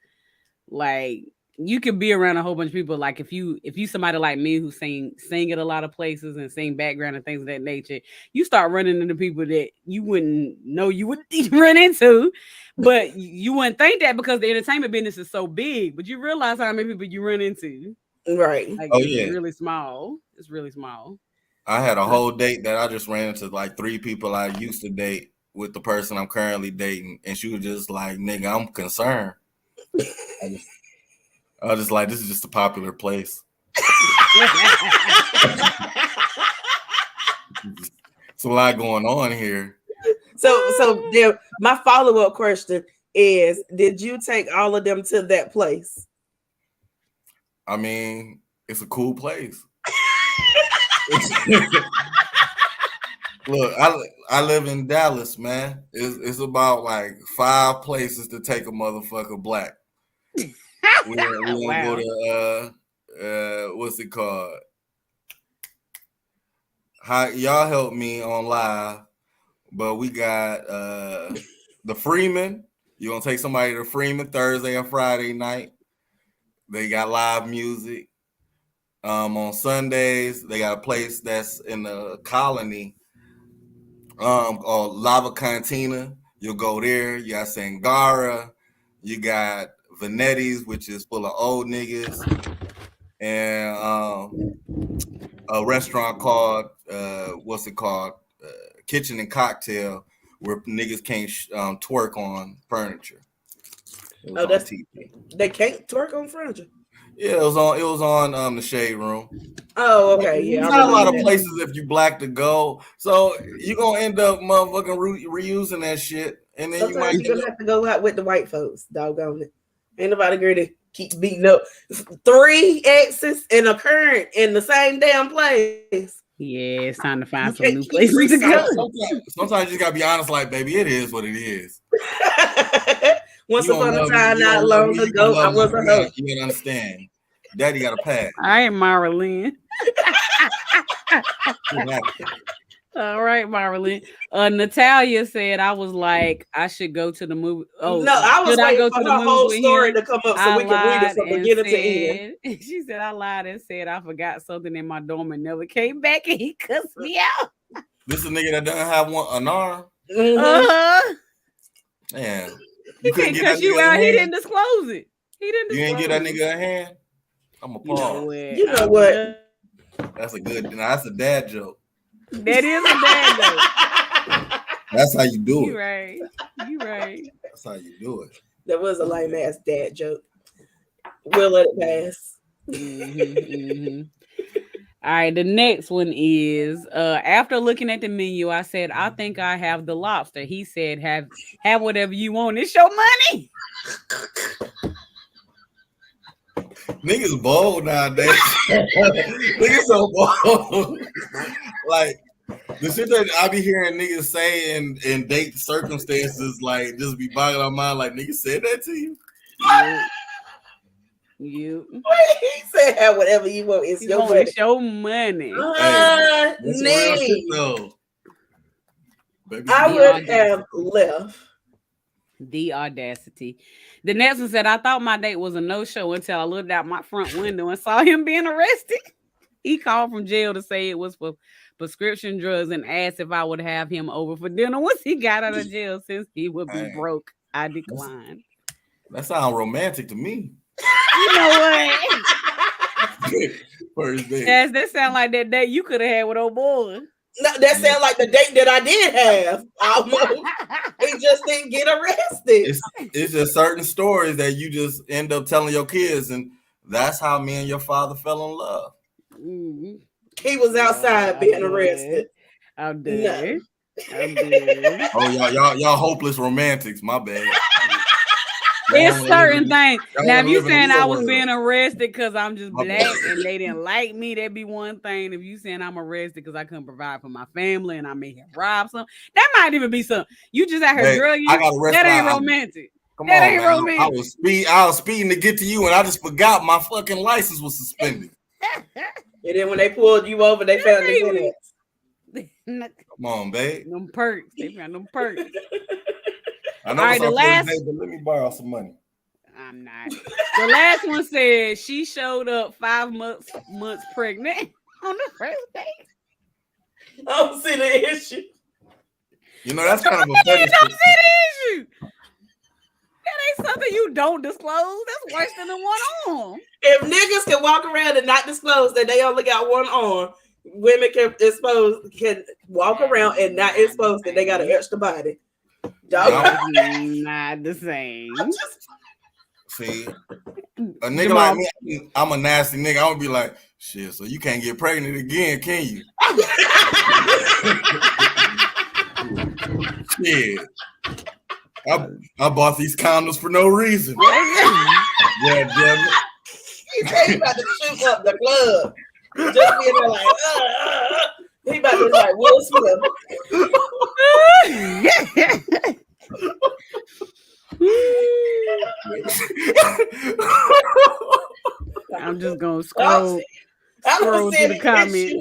like you could be around a whole bunch of people. Like if you somebody like me who sing at a lot of places and sing background and things of that nature, you start running into people that you wouldn't know you would run into, but you wouldn't think that because the entertainment business is so big. But you realize how many people you run into,
right?
Like it's really small. It's really small.
I had a whole date that I just ran into like 3 people I used to date with the person I'm currently dating, and she was just like, "Nigga, I'm concerned." I was just like, this is just a popular place. It's a lot going on here.
So my follow-up question is, did you take all of them to that place?
I mean, it's a cool place. Look, I live in Dallas, man. It's about like 5 places to take a motherfucker black. We gonna go to what's it called? Y'all help me on live, but we got the Freeman. You're gonna take somebody to Freeman Thursday and Friday night. They got live music. On Sundays, they got a place that's in the Colony, called Lava Cantina. You'll go there. You got Sangara. You got Vanetti's, which is full of old niggas, and a restaurant called Kitchen and Cocktail, where niggas can't twerk on furniture.
That's TV. They can't twerk on furniture.
Yeah, it was on the Shade Room.
Oh, okay. Yeah,
There's not a lot of places if you black to go, so you're gonna end up motherfucking reusing that shit, and then
sometimes you're gonna have to go out with the white folks. Doggone it, ain't nobody going to keep beating up 3 exes and a current in the same damn place.
Yeah, it's time to find some new places to go.
Sometimes you gotta be honest, like, baby, it is what it is.
Once upon a time, not long ago, I was a hoe.
You gotta understand. Daddy got a pass.
I ain't Marilyn. All right, Marilyn. Natalia said I was like, I should go to the movie. Oh
no, I was waiting for her whole story to come up so we can read it from beginning to end.
She said I lied and said I forgot something in my dorm and never came back, and he cussed me out.
This is a nigga that doesn't have an arm.
Uh-huh.
Man,
He can't cuss you out. He didn't disclose it. He didn't.
You didn't get that nigga a hand. I'm a pause.
You know what?
That's a good. That's a dad joke.
That is a dad joke.
That's how you do it.
You right. You right.
That's how you do it.
That was a lame ass dad joke. We'll let it pass.
All right, the next one is after looking at the menu, I said, I think I have the lobster. He said, have whatever you want. It's your money.
Niggas bold nowadays. Niggas so bold. Like the shit that I be hearing niggas say in date circumstances, like just be boggling our mind. Like niggas said that to you.
You.
He said, "Have whatever you want. It's your money."
It's your money.
I would have left.
The audacity. The next one said, I thought my date was a no-show until I looked out my front window and saw him being arrested. He called from jail to say it was for prescription drugs and asked if I would have him over for dinner once he got out of jail since he would be broke. I declined.
That sounds romantic to me.
You know what?
First date.
That sound like that date you could have had with old boy.
No, that sounds like the date that I did have. Almost. He just didn't get arrested.
It's just certain stories that you just end up telling your kids, and that's how me and your father fell in love.
Mm-hmm.
He was outside being arrested.
I'm dead. I'm dead.
Oh, y'all hopeless romantics. My bad.
It's certain things. Now, if you saying I was being arrested because I'm just black and they didn't like me, that'd be one thing. If you saying I'm arrested because I couldn't provide for my family and I may have robbed something, that might even be something. You just out here drugging. That ain't romantic. That ain't romantic.
I was speeding to get to you and I just forgot my fucking license was suspended.
And then when they pulled you over, they found the
Come on, babe.
Them perks. They found them perks.
I know it's our first day, but let me borrow some money.
I'm not. The last one said she showed up 5 months pregnant on the first day.
I don't see the issue.
You know, that's kind of a funny.
You don't see the issue. That ain't something you don't disclose. That's worse than the one arm.
If niggas can walk around and not disclose that they only got one arm, women can walk around and not expose that they got an extra body.
Not the same.
See, a nigga Jamal, like me, I'm a nasty nigga. I'm gonna be like, shit, so you can't get pregnant again, can you? Shit. I bought these condoms for no reason. Yeah, damn it.
He said he about to shoot up the club. Just being there like, he about to be like Will Smith.
I'm just gonna scroll through the comments.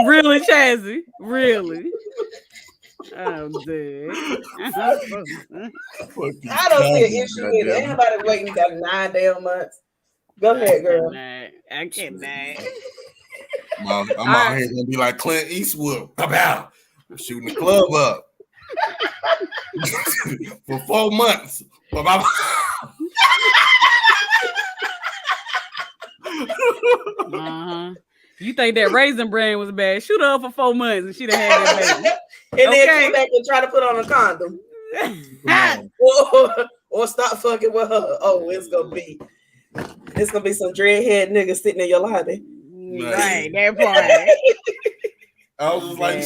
Really, Chazzy? Really? I'm dead.
I don't see an issue with it. Anybody waiting got 9 damn months. Go ahead, girl.
I cannot.
I'm out here gonna be like Clint Eastwood. About shooting the club up for 4 months.
You think that Raisin Bran was bad? Shoot her up for 4 months and she'd have had that baby.
And then come back and try to put on a condom. or stop fucking with her. Oh, it's gonna be It's gonna be some dreadhead niggas sitting in your lobby.
Right, that part.
I was just like,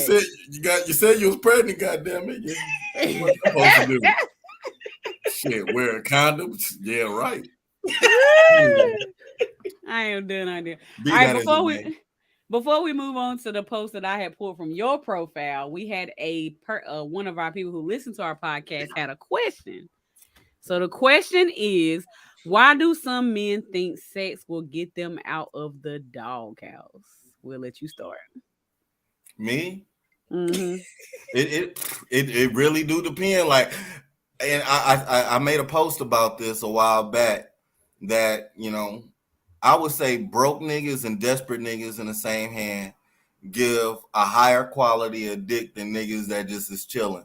you said you was pregnant, goddamn it. What you supposed to do? Shit, wear condoms? Yeah, right.
I am done idea.
Be
All right,
that
before we move on to the post that I had pulled from your profile, we had one of our people who listen to our podcast had a question. So the question is, why do some men think sex will get them out of the doghouse? We'll let you start.
Me?
Mm-hmm.
It really do depend. Like, and I made a post about this a while back that, you know, I would say broke niggas and desperate niggas in the same hand give a higher quality of dick than niggas that just is chilling.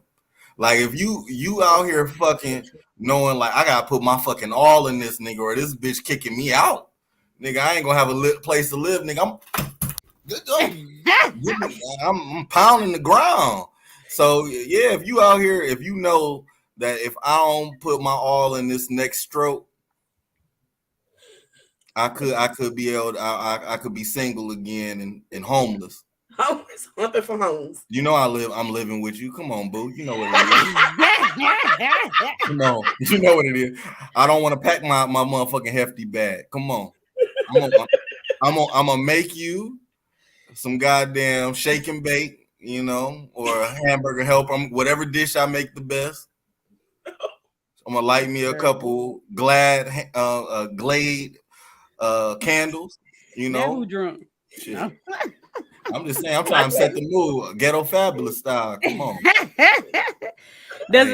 Like, if you out here fucking knowing like I gotta put my fucking all in this nigga or this bitch kicking me out, nigga, I ain't gonna have a place to live, nigga. I'm pounding the ground. So yeah, if you out here, if you know that if I don't put my all in this next stroke, I could be able to, I could be single again and homeless.
Homeless, humping for homes.
You know I'm living with you. Come on, boo. You know what it is. Come on. You know what it is. I don't want to pack my motherfucking hefty bag. Come on. I'm gonna make you some goddamn shake and bake, you know, or a hamburger helper, whatever dish I make the best. I'm gonna light me a couple Glade candles, you know.
That who drunk?
Shit. No. I'm just saying, I'm trying to set the mood, ghetto fabulous style. Come on.
Does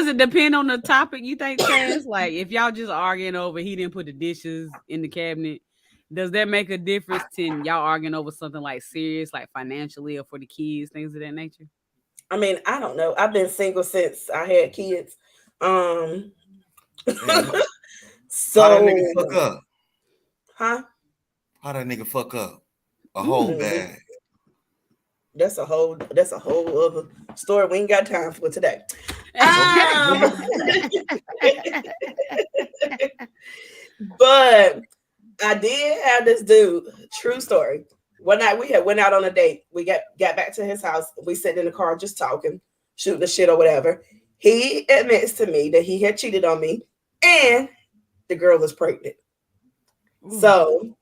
it depend on the topic you think, Chaz? Like, if y'all just arguing over he didn't put the dishes in the cabinet, does that make a difference in y'all arguing over something like serious, like financially or for the kids, things of that nature?
I mean, I don't know. I've been single since I had kids. So
how that nigga fuck up?
Huh?
How that nigga fuck up? A whole bag.
That's a whole other story we ain't got time for today. But I did have this dude, true story. One night we went out on a date. We got back to his house. We sat in the car just talking, shooting the shit or whatever. He admits to me that he had cheated on me and the girl was pregnant. Ooh. So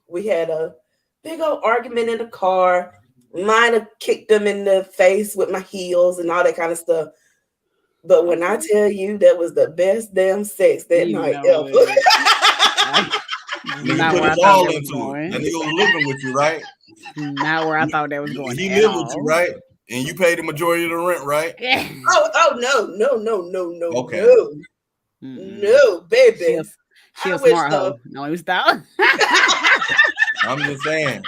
we had a big old argument in the car. Might have kicked him in the face with my heels and all that kind of stuff. But when I tell you that was the best damn sex that night ever.
Not where I thought that was going. That nigga was living with you, right?
Not where I thought that was going.
He lived with you, right? And you paid the majority of the rent, right?
Oh no.
Okay.
No, baby.
She a smart hoe. No, he stop.
I'm just saying.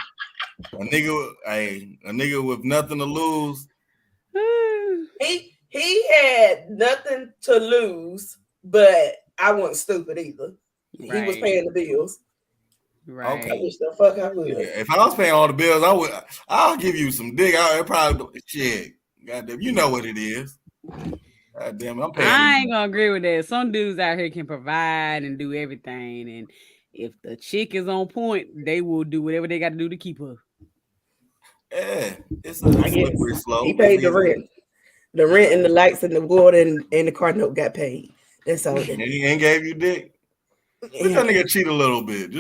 A nigga with nothing to lose.
He had nothing to lose, but I wasn't stupid either. Right. He was paying the bills.
Right.
Okay.
I wish the fuck I would.
Yeah, if I was paying all the bills, I'll give you some dick. I probably shit. Goddamn, you know what it is. Goddamn, I'm paying.
I ain't gonna agree with that. Some dudes out here can provide and do everything, and if the chick is on point, they will do whatever they got to do to keep her.
Yeah, it's a slippery slope.
He paid the rent. The rent and the lights and the water and the car note got paid. That's all.
And he ain't gave you dick. Let that nigga cheat a little bit.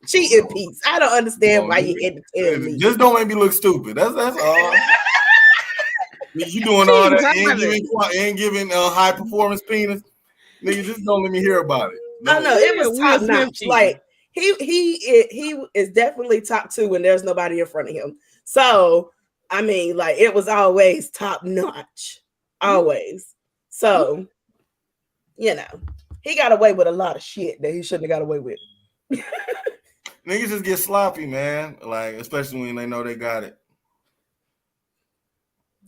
Cheating piece. I don't understand why you had to tell me.
Just don't make me look stupid. That's all. You doing all that and giving high performance penis. Nigga, just don't let me hear about it.
No, it was top notch. Like he is definitely top 2 when there's nobody in front of him. So I mean, like it was always top notch, always. So you know, he got away with a lot of shit that he shouldn't have got away with.
Niggas just get sloppy, man. Like especially when they know they got it.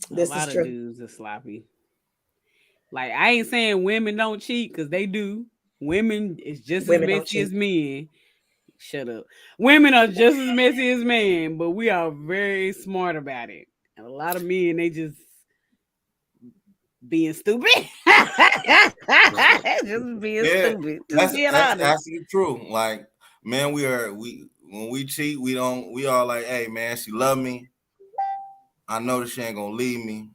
This a lot of dudes are sloppy. Like I ain't saying women don't cheat because they do. Women is just as messy as men. Shut up. Women are just as messy as men, but we are very smart about it. And a lot of men, they just being stupid. Just being stupid. Just being
that's
honest.
actually true. Like, man, we when we cheat, we all like, hey man, she love me. I know that she ain't gonna leave me.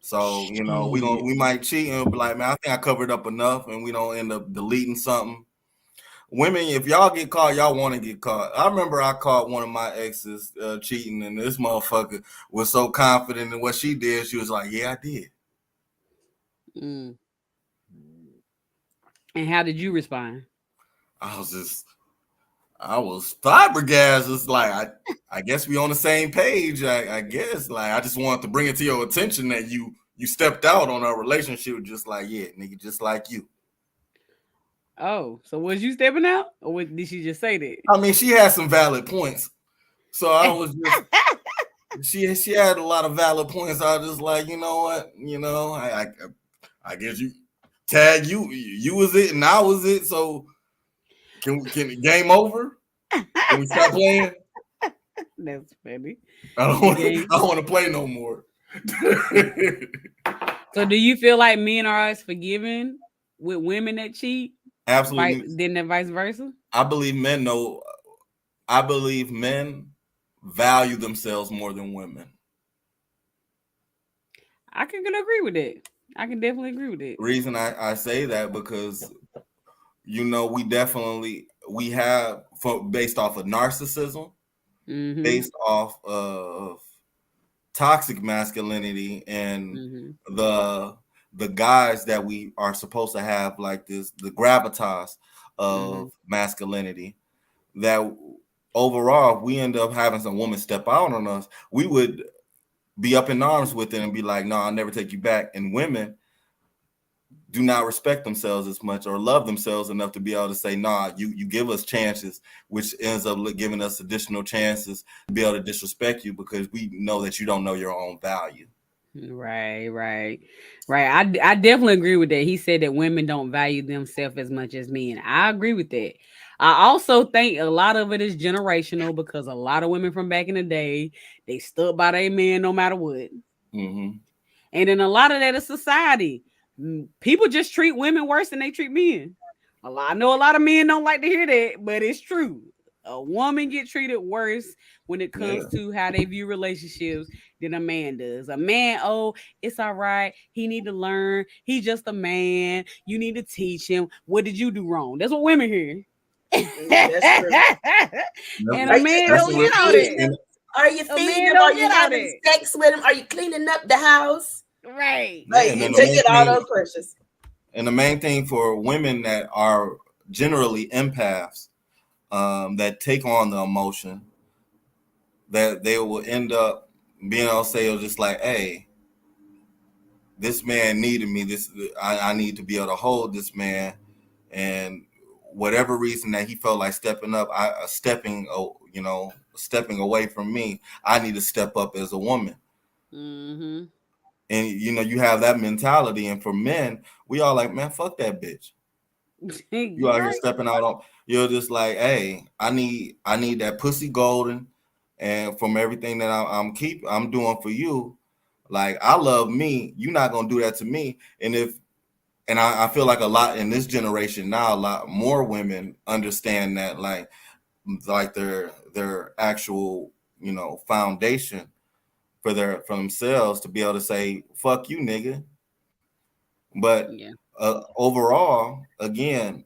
So, we might cheat and be like, man, I think I covered up enough, and we don't end up deleting something. Women, if y'all get caught, y'all want to get caught. I remember I caught one of my exes cheating, and this motherfucker was so confident in what she did. She was like, yeah, I did.
Mm. And how did you respond?
I was flabbergasted. It's like, I guess we on the same page. I guess, like, I just wanted to bring it to your attention that you stepped out on our relationship, just like, yeah, nigga, just like you.
Oh, so was you stepping out, or did she just say that?
I mean, she had some valid points, so I was just she had a lot of valid points. I was just like, you know what, I guess you tag you was it and I was it. So can game over? Can we stop playing?
That's funny.
I don't want to play no more.
So do you feel like men are as forgiving with women that cheat?
Absolutely.
Then vice versa?
I believe men value themselves more than women.
I can agree with that. I can definitely agree with it.
Reason I say that because we have based off of narcissism, based off of toxic masculinity, and the guys that we are supposed to have like this, the gravitas of masculinity, that overall, if we end up having some woman step out on us, we would be up in arms with it and be like, no, I'll never take you back. And women do not respect themselves as much or love themselves enough to be able to say, nah, you give us chances, which ends up giving us additional chances to be able to disrespect you because we know that you don't know your own value.
Right. I definitely agree with that. He said that women don't value themselves as much as men. I agree with that. I also think a lot of it is generational because a lot of women from back in the day, they stood by their men no matter what.
Mm-hmm.
And then a lot of that is society. People just treat women worse than they treat men. I know a lot of men don't like to hear that, but it's true. A woman get treated worse when it comes to how they view relationships than a man does. A man, oh, it's all right. He need to learn. He's just a man. You need to teach him. What did you do wrong? That's what women hear.
That's true.
And a man don't get all that.
Are you feeding him? Are you having sex with him? Are you cleaning up the house?
Right.
Like, you get all those questions.
And the main thing for women that are generally empaths, that take on the emotion, that they will end up being on sale just like, hey, this man needed me. I need to be able to hold this man, and whatever reason that he felt like stepping up, stepping away from me, I need to step up as a woman.
Mm-hmm.
And you have that mentality. And for men, we all like, man, fuck that bitch. You out here stepping out on. You're just like, hey, I need that pussy golden, and from everything that I'm doing for you, like I love me. You're not gonna do that to me. And I feel like a lot in this generation now, a lot more women understand that, like their actual foundation for themselves to be able to say fuck you, nigga. But overall, again,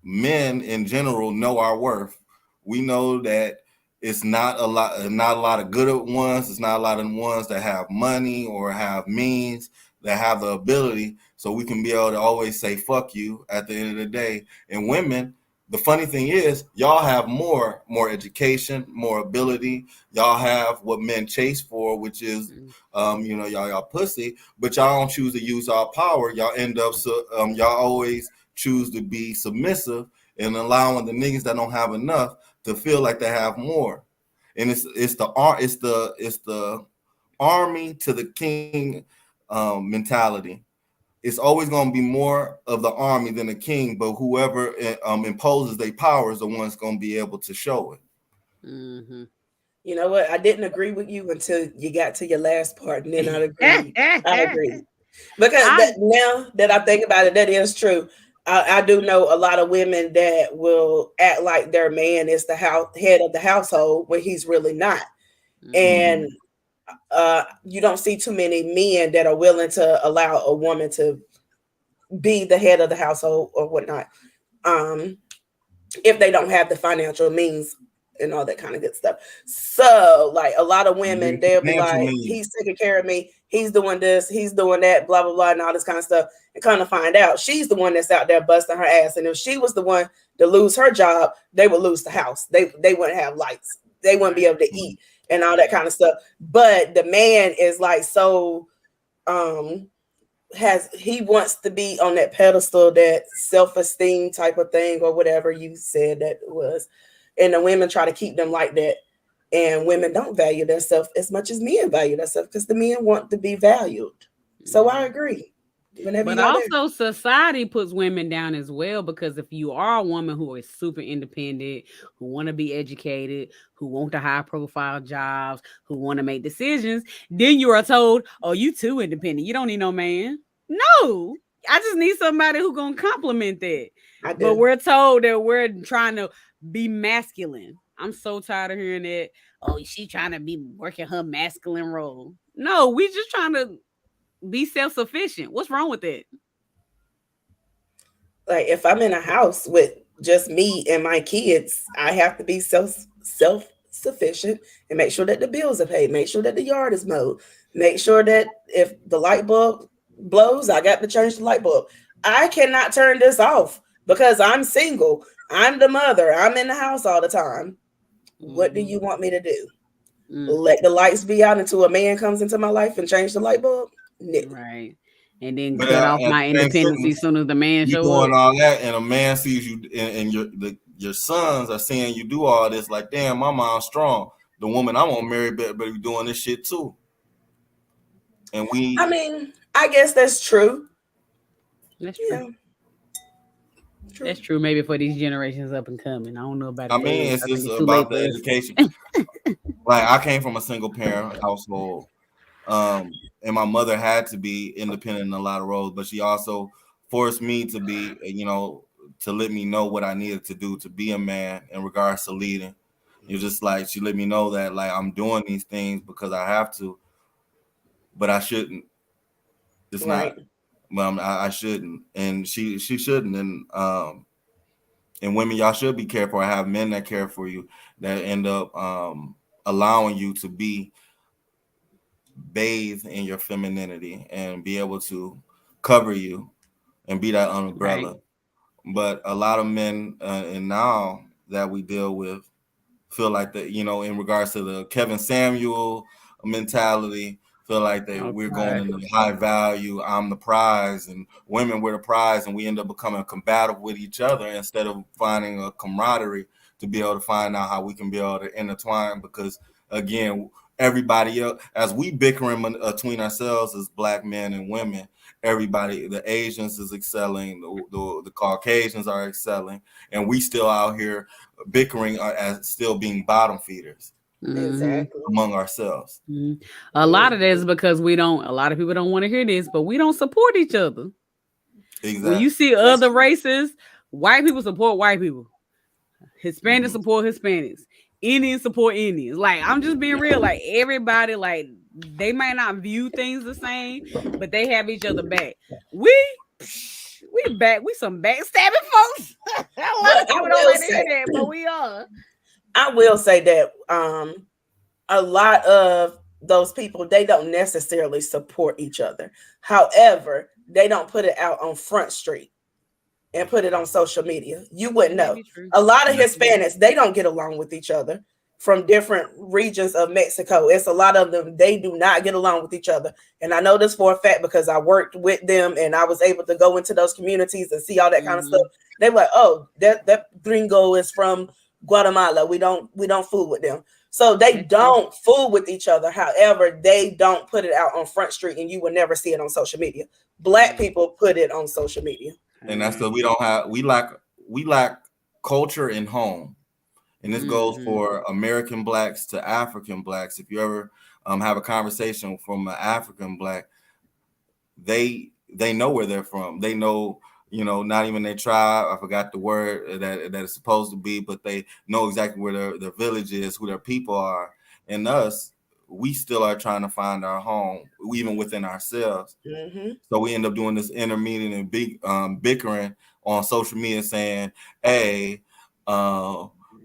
men in general know our worth. We know that it's not a lot of good ones. It's not a lot of ones that have money or have means, that have the ability. So we can be able to always say fuck you at the end of the day. And women, the funny thing is, y'all have more education, more ability. Y'all have what men chase for, which is, y'all pussy. But y'all don't choose to use our power. Y'all end up y'all always choose to be submissive and allowing the niggas that don't have enough to feel like they have more. And it's the army to the king mentality. It's always going to be more of the army than the king, but whoever imposes their power is the one's going to be able to show it.
Mm-hmm.
You know what? I didn't agree with you until you got to your last part, and then I agreed. Because now that I think about it, that is true. I do know a lot of women that will act like their man is the head of the household when he's really not. And you don't see too many men that are willing to allow a woman to be the head of the household or whatnot. If they don't have the financial means and all that kind of good stuff. So, like a lot of women, they'll be like, he's taking care of me, he's doing this, he's doing that, blah, blah, blah, and all this kind of stuff. And kind of find out she's the one that's out there busting her ass. And if she was the one to lose her job, they would lose the house. They wouldn't have lights. They wouldn't be able to eat and all that kind of stuff. But the man is like so he wants to be on that pedestal, that self-esteem type of thing, or whatever you said that was. And the women try to keep them like that. And women don't value themselves as much as men value themselves, because the men want to be valued. So I agree.
But also society puts women down as well, because if you are a woman who is super independent, who want to be educated, who want the high profile jobs, who want to make decisions, then you are told, oh, you too independent, you don't need no man. No, I just need somebody who gonna compliment that. But we're told that we're trying to be masculine. I'm so tired of hearing that. Oh, she trying to be working her masculine role. No, we just trying to be self-sufficient. What's wrong with it?
Like if I'm in a house with just me and my kids, I have to be self-sufficient and make sure that the bills are paid, make sure that the yard is mowed, make sure that if the light bulb blows, I got to change the light bulb. I cannot turn this off because I'm single. I'm the mother. I'm in the house all the time. What do you want me to do? Let the lights be out until a man comes into my life and change the light bulb? No.
Right. And then cut off my independence as soon as the man shows up.
Doing all that, and a man sees you, and your sons are seeing you do all this. Like, damn, my mom's strong. The woman I want to marry better be doing this shit too. And
I mean, I guess that's true.
That's true. Yeah. True. That's true. Maybe for these generations up and coming. I don't know about it.
I mean, it's just about the education. Like, I came from a single parent household. And my mother had to be independent in a lot of roles, but she also forced me to be, to let me know what I needed to do to be a man in regards to leading. It's just like she let me know that, like, I'm doing these things because I have to, but I shouldn't. It's right. Not. I shouldn't, and she shouldn't. And women, y'all should be careful. I have men that care for you that end up allowing you to be bathe in your femininity and be able to cover you and be that umbrella. Right. But a lot of men and now that we deal with feel like that, in regards to the Kevin Samuel mentality, feel like that we're going into the high value, I'm the prize, and women were the prize, and we end up becoming combative with each other instead of finding a camaraderie to be able to find out how we can be able to intertwine. Because again, everybody else, as we bickering between ourselves as Black men and women, everybody, the Asians is excelling, the Caucasians are excelling, and we still out here bickering as still being bottom feeders.
Exactly.
Among ourselves.
A lot of that is because a lot of people don't want to hear this, but we don't support each other. Exactly. When you see other races, white people support white people. Hispanics support Hispanics. Indians support Indians. Like, I'm just being real. Like, everybody, like, they might not view things the same, but they have each other back. We some backstabbing folks. A lot of people don't like to hear that, but we are.
I will say that a lot of those people, they don't necessarily support each other. However, they don't put it out on Front Street and put it on social media. You wouldn't know. A lot of Hispanics, they don't get along with each other from different regions of Mexico. It's a lot of them, they do not get along with each other. And I know this for a fact because I worked with them and I was able to go into those communities and see all that kind of stuff. They were like, oh, that gringo is from Guatemala. We don't fool with them. So they don't fool with each other. However, they don't put it out on Front Street and you will never see it on social media. Black people put it on social media.
And that's because we lack culture in home. And this goes for American Blacks to African Blacks. If you ever have a conversation from an African Black, they know where they're from. They know, not even their tribe. I forgot the word that it's supposed to be, but they know exactly where their village is, who their people are. And us, we still are trying to find our home, even within ourselves.
Mm-hmm.
So we end up doing this intermeeting and big bickering on social media, saying, "Hey,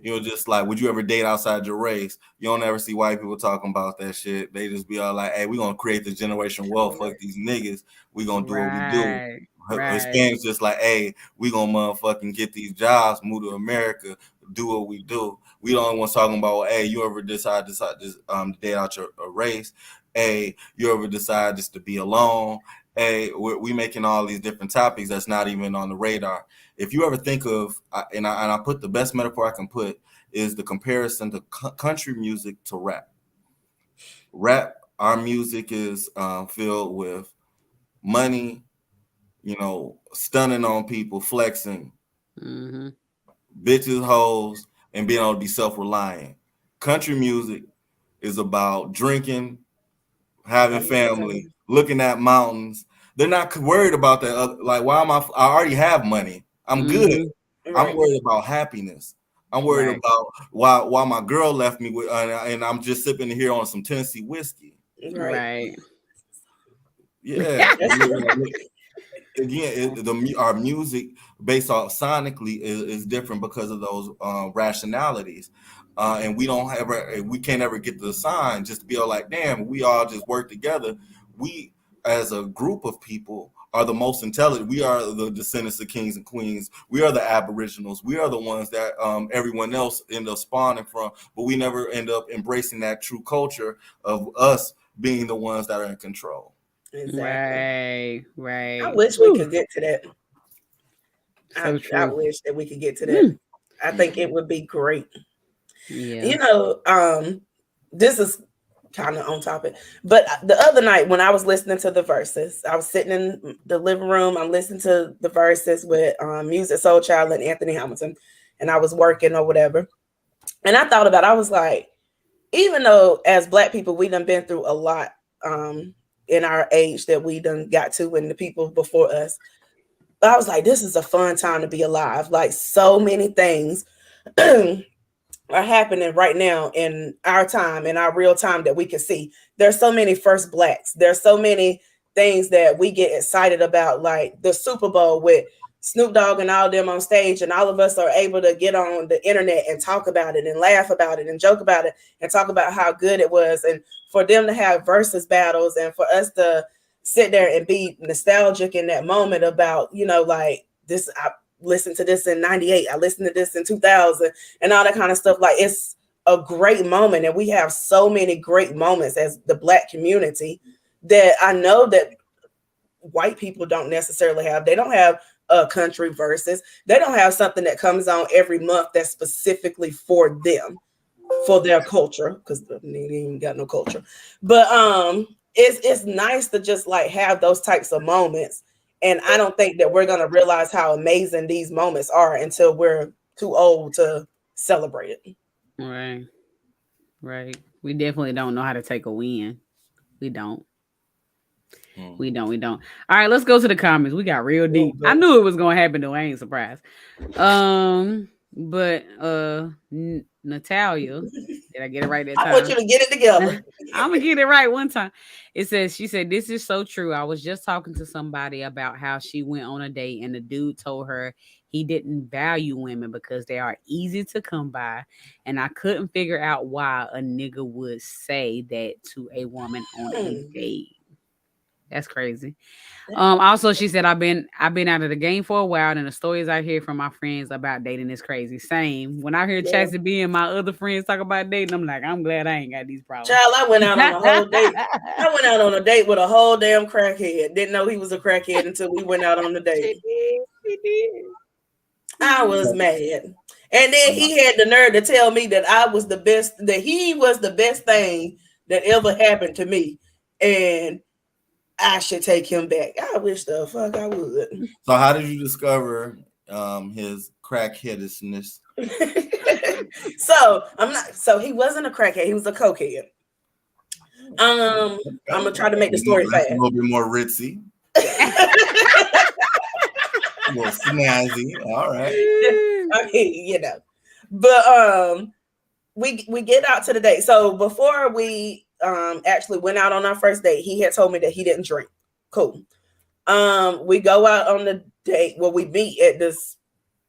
just like, would you ever date outside your race?" You don't ever see white people talking about that shit. They just be all like, "Hey, we gonna create the generation wealth. Fuck these niggas. We gonna do what we do." Hispanics just like, "Hey, we gonna motherfucking get these jobs, move to America, do what we do." We don't want talking about, "Hey, you ever decide to date out your race? Hey, you ever decide just to be alone?" Hey, we making all these different topics that's not even on the radar. If you ever think of, and I put the best metaphor I can put is the comparison to country music to rap. Rap, our music is filled with money, stunning on people, flexing, bitches, hoes, and being able to be self-reliant. Country music is about drinking, having family, looking at mountains. They're not worried about that. Like, why am I already have money. I'm good.
Right.
I'm worried about happiness. I'm worried about why my girl left me with, and I'm just sipping here on some Tennessee whiskey.
Right.
Yeah. Again, our music based off sonically is different because of those rationalities, and we can't ever get the sign just to be all like, damn, we all just work together. We as a group of people are the most intelligent. We are the descendants of kings and queens. We are the aboriginals. We are the ones that everyone else end up spawning from, but we never end up embracing that true culture of us being the ones that are in control.
Exactly.
Right.
I wish we could get to that.
So
I wish that we could get to that. I think it would be great.
Yeah.
This is kind of on topic, but the other night when I was listening to the verses, I was sitting in the living room. I'm listening to the verses with Music Soul Child and Anthony Hamilton, and I was working or whatever. And I thought about it, I was like, even though as Black people, we done been through a lot in our age that we done got to, and the people before us. But I was like, this is a fun time to be alive. Like, so many things are happening right now in our time, in our real time, that we can see. There's so many first Blacks. There's so many things that we get excited about, like the Super Bowl with Snoop Dogg and all of them on stage, and all of us are able to get on the internet and talk about it and laugh about it and joke about it and talk about how good it was. And for them to have versus battles, and for us to sit there and be nostalgic in that moment about, like this, I listened to this in 98, I listened to this in 2000 and all that kind of stuff. Like, it's a great moment. And we have so many great moments as the Black community that I know that white people don't necessarily have. They don't have a country versus. They don't have something that comes on every month that's specifically for them, for their culture, because they ain't even got no culture. But it's nice to just like have those types of moments. And I don't think that we're gonna realize how amazing these moments are until we're too old to celebrate it.
Right. We definitely don't know how to take a win. We don't. We don't. All right, let's go to the comments. We got real deep. I knew it was gonna happen though. I ain't surprised. But Natalia, did I get it right that time?
I want you to get it together.
I'm gonna get it right one time. She said, this is so true. I was just talking to somebody about how she went on a date and the dude told her he didn't value women because they are easy to come by. And I couldn't figure out why a nigga would say that to a woman on a date. That's crazy. Also, she said, I've been out of the game for a while, and the stories I hear from my friends about dating is crazy. Same. When I hear Chassie B and my other friends talk about dating, I'm like, I'm glad I ain't got these problems.
Child, I went out on a whole date. I went out on a date with a whole damn crackhead. Didn't know he was a crackhead until we went out on the date.
She did.
I was mad. And then he had the nerve to tell me that I was the best, that he was the best thing that ever happened to me. And I should take him back. I wish the fuck I would.
So how did you discover his crackheadishness?
So he wasn't a crackhead, he was a cokehead. I'm gonna try to make the story fast.
A little bit more ritzy. Well, snazzy. All right.
I mean, but we get out to the date. So before we actually went out on our first date, he had told me that he didn't drink. Cool. We go out on the date. Well, we meet at this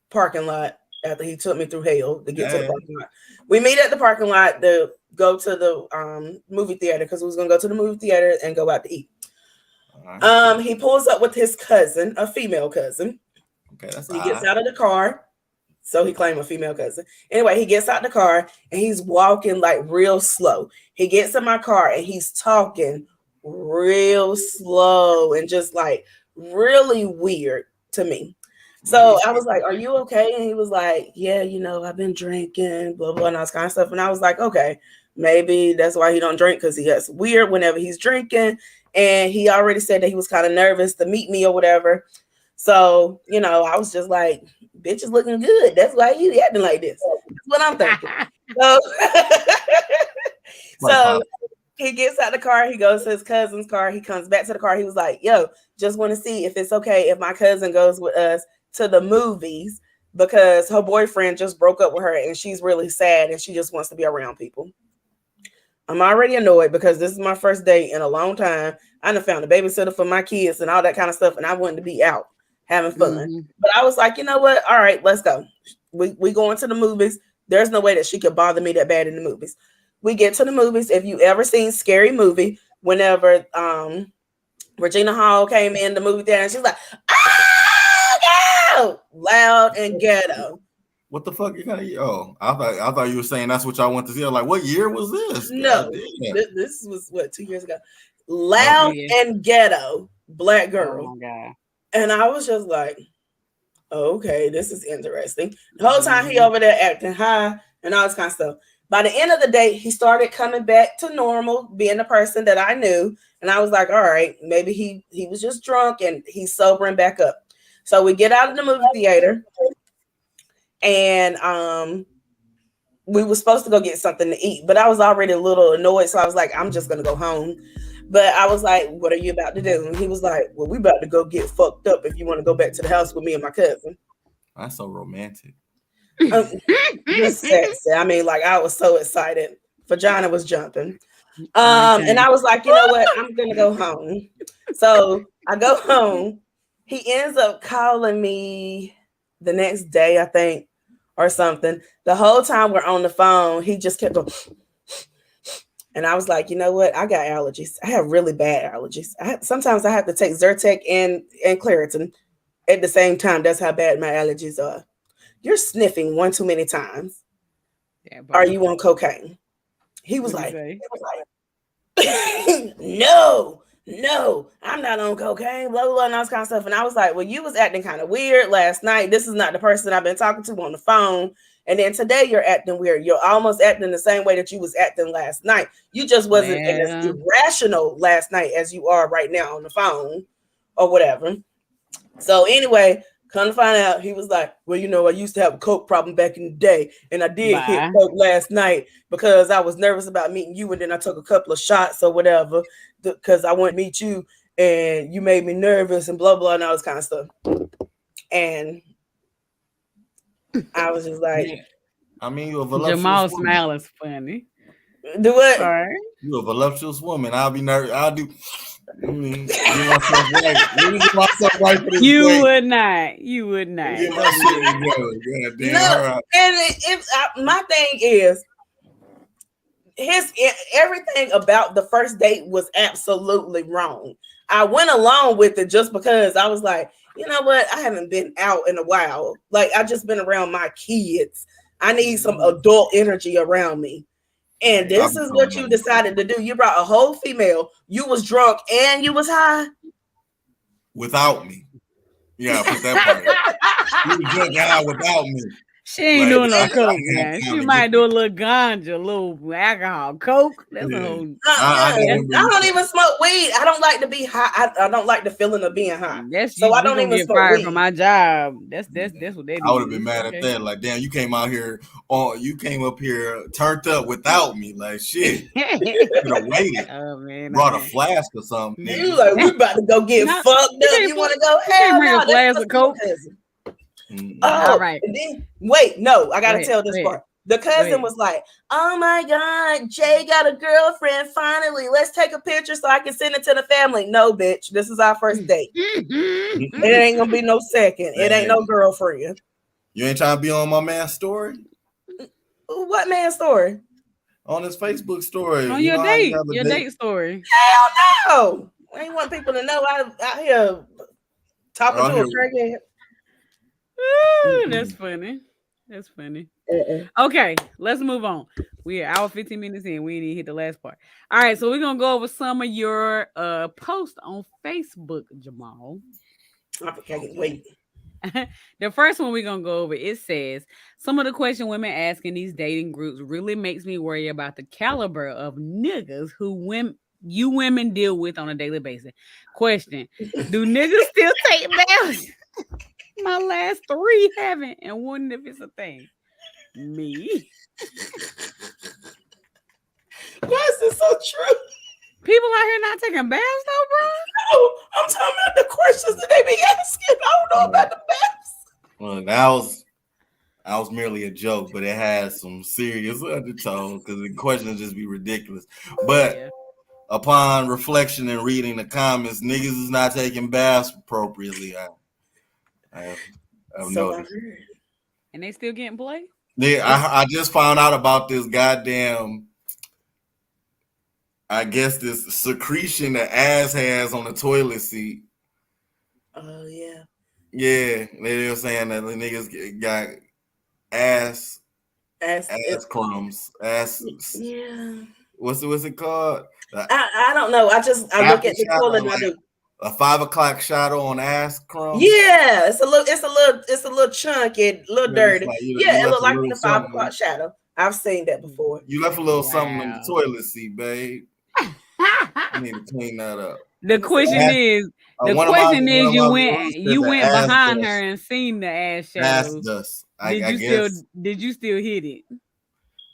parking lot after he took me through hell to get to the parking lot. We meet at the parking lot to go to the movie theater because we was gonna go to the movie theater and go out to eat. Right. He pulls up with his cousin, a female cousin.
Okay, that's
he gets out of the car. So he claimed a female cousin. Anyway, he gets out the car and he's walking like real slow. He gets in my car and he's talking real slow and just like really weird to me. So I was like, "Are you okay?" And he was like, "Yeah, I've been drinking, blah blah," and all this kind of stuff. And I was like, "Okay, maybe that's why he don't drink, because he gets weird whenever he's drinking." And he already said that he was kind of nervous to meet me or whatever. So I was just like, "Bitch is looking good. That's why you acting like this." That's what I'm thinking. So he gets out the car. He goes to his cousin's car. He comes back to the car. He was like, "Yo, just want to see if it's okay if my cousin goes with us to the movies, because her boyfriend just broke up with her and she's really sad and she just wants to be around people." I'm already annoyed because this is my first date in a long time. I done found a babysitter for my kids and all that kind of stuff, and I wanted to be out having fun. Mm-hmm. But I was like, you know what? All right, let's go. We going to the movies. There's no way that she could bother me that bad in the movies. We get to the movies. If you ever seen Scary Movie, whenever Regina Hall came in the movie theater and she's like, "Oh, loud and ghetto."
What the fuck you gonna? Oh, I thought you were saying that's what y'all went to see. Like, what year was this?
No, this was what, 2 years ago. Loud and ghetto, black girl.
Oh my God.
And I was just like, okay, this is interesting. The whole time he over there acting high and all this kind of stuff. By the end of the day, he started coming back to normal, being the person that I knew. And I was like, all right, maybe he was just drunk and he's sobering back up. So we get out of the movie theater and we were supposed to go get something to eat, but I was already a little annoyed. So I was like, I'm just going to go home. But I was like, "What are you about to do?" And he was like, "Well, we about to go get fucked up if you want to go back to the house with me and my cousin."
That's so romantic.
Just sexy. I mean, like, I was so excited. Vagina was jumping. And I was like, you know what? I'm going to go home. So I go home. He ends up calling me the next day, I think, or something. The whole time we're on the phone, he just kept going. And I was like, you know what? I got allergies. I have really bad allergies. Sometimes I have to take Zyrtec and Claritin at the same time. That's how bad my allergies are. You're sniffing one too many times. Yeah, are you on cocaine? He was like, no, I'm not on cocaine, blah, blah, blah, and all this kind of stuff. And I was like, well, you was acting kind of weird last night. This is not the person I've been talking to on the phone. And then today you're acting weird. You're almost acting the same way that you was acting last night. You just wasn't as irrational last night as you are right now on the phone or whatever. So anyway, come to find out, he was like, well, I used to have a coke problem back in the day. And I did hit coke last night because I was nervous about meeting you. And then I took a couple of shots or whatever because I wanted to meet you. And you made me nervous and blah, blah, and all this kind of stuff. And I was just like,
I mean, you're a voluptuous
Jamal's
woman.
smile is funny.
Do what?
All right.
You're a voluptuous woman. I'll be nervous. I'll do. myself right for this
you
day.
would not. You would not.
No, and my thing is, everything about the first date was absolutely wrong. I went along with it just because I was like, you know what? I haven't been out in a while. Like, I've just been around my kids. I need some adult energy around me. And this is what you decided to do. You brought a whole female. You was drunk and you was high.
Without me. Yeah, put that part in. You was drunk and high without me.
She ain't doing no coke, man. She might do a little ganja, a little alcohol. Coke, that's a whole.
I don't even smoke weed. I don't like to be high. I don't like the feeling of being high. So I don't even smoke weed.
From my job. That's what they do.
I would have been mad at that. Like, damn, you came out here you came up here turned up without me. Like, shit. You could have waited.
Oh man,
brought a flask or something.
You like, we about to go get fucked up. You want to go?
Hell bring a flask of coke.
All right. Then, wait, no, I gotta tell this part. The cousin was like, "Oh my God, Jay got a girlfriend. Finally, let's take a picture so I can send it to the family." No, bitch, this is our first date. It ain't gonna be no second. It ain't no girlfriend.
You ain't trying to be on my man's story?
What man's story?
On his Facebook story.
On your date story.
Hell no. I ain't want people to know I out here talking to a crackhead.
That's funny. That's funny. Okay, let's move on. We are hour 15 minutes in. We didn't hit the last part. All right, so we're gonna go over some of your posts on Facebook, Jamal.
I can't wait.
The first one we're gonna go over, it says some of the questions women ask in these dating groups really makes me worry about the caliber of niggas who women deal with on a daily basis. Question: do niggas still take baths? My last 3 haven't, and wondering if it's a thing. Me.
Why is this so true?
People out here not taking baths though, bro?
No, I'm talking about the questions that they be asking. I don't know about the baths.
Well, that was merely a joke, but it has some serious undertones because the questions just be ridiculous. But upon reflection and reading the comments, niggas is not taking baths appropriately. I've noticed.
And they still getting play?
Yeah, I just found out about this goddamn, I guess this secretion that ass has on the toilet seat.
Oh yeah.
Yeah, they were saying that the niggas got ass crumbs. Ass.
Yeah.
What's it called?
I don't know. I look at the toilet and I do.
A 5 o'clock shadow on ass crumbs.
Yeah, it's a little chunky, a little dirty. It look like the 5 o'clock shadow. I've seen that before.
You left a little something in the toilet seat, babe. You need to clean that up.
The question is, you went behind her and seen the ass shadow.
Ass dust.
Did you still hit it?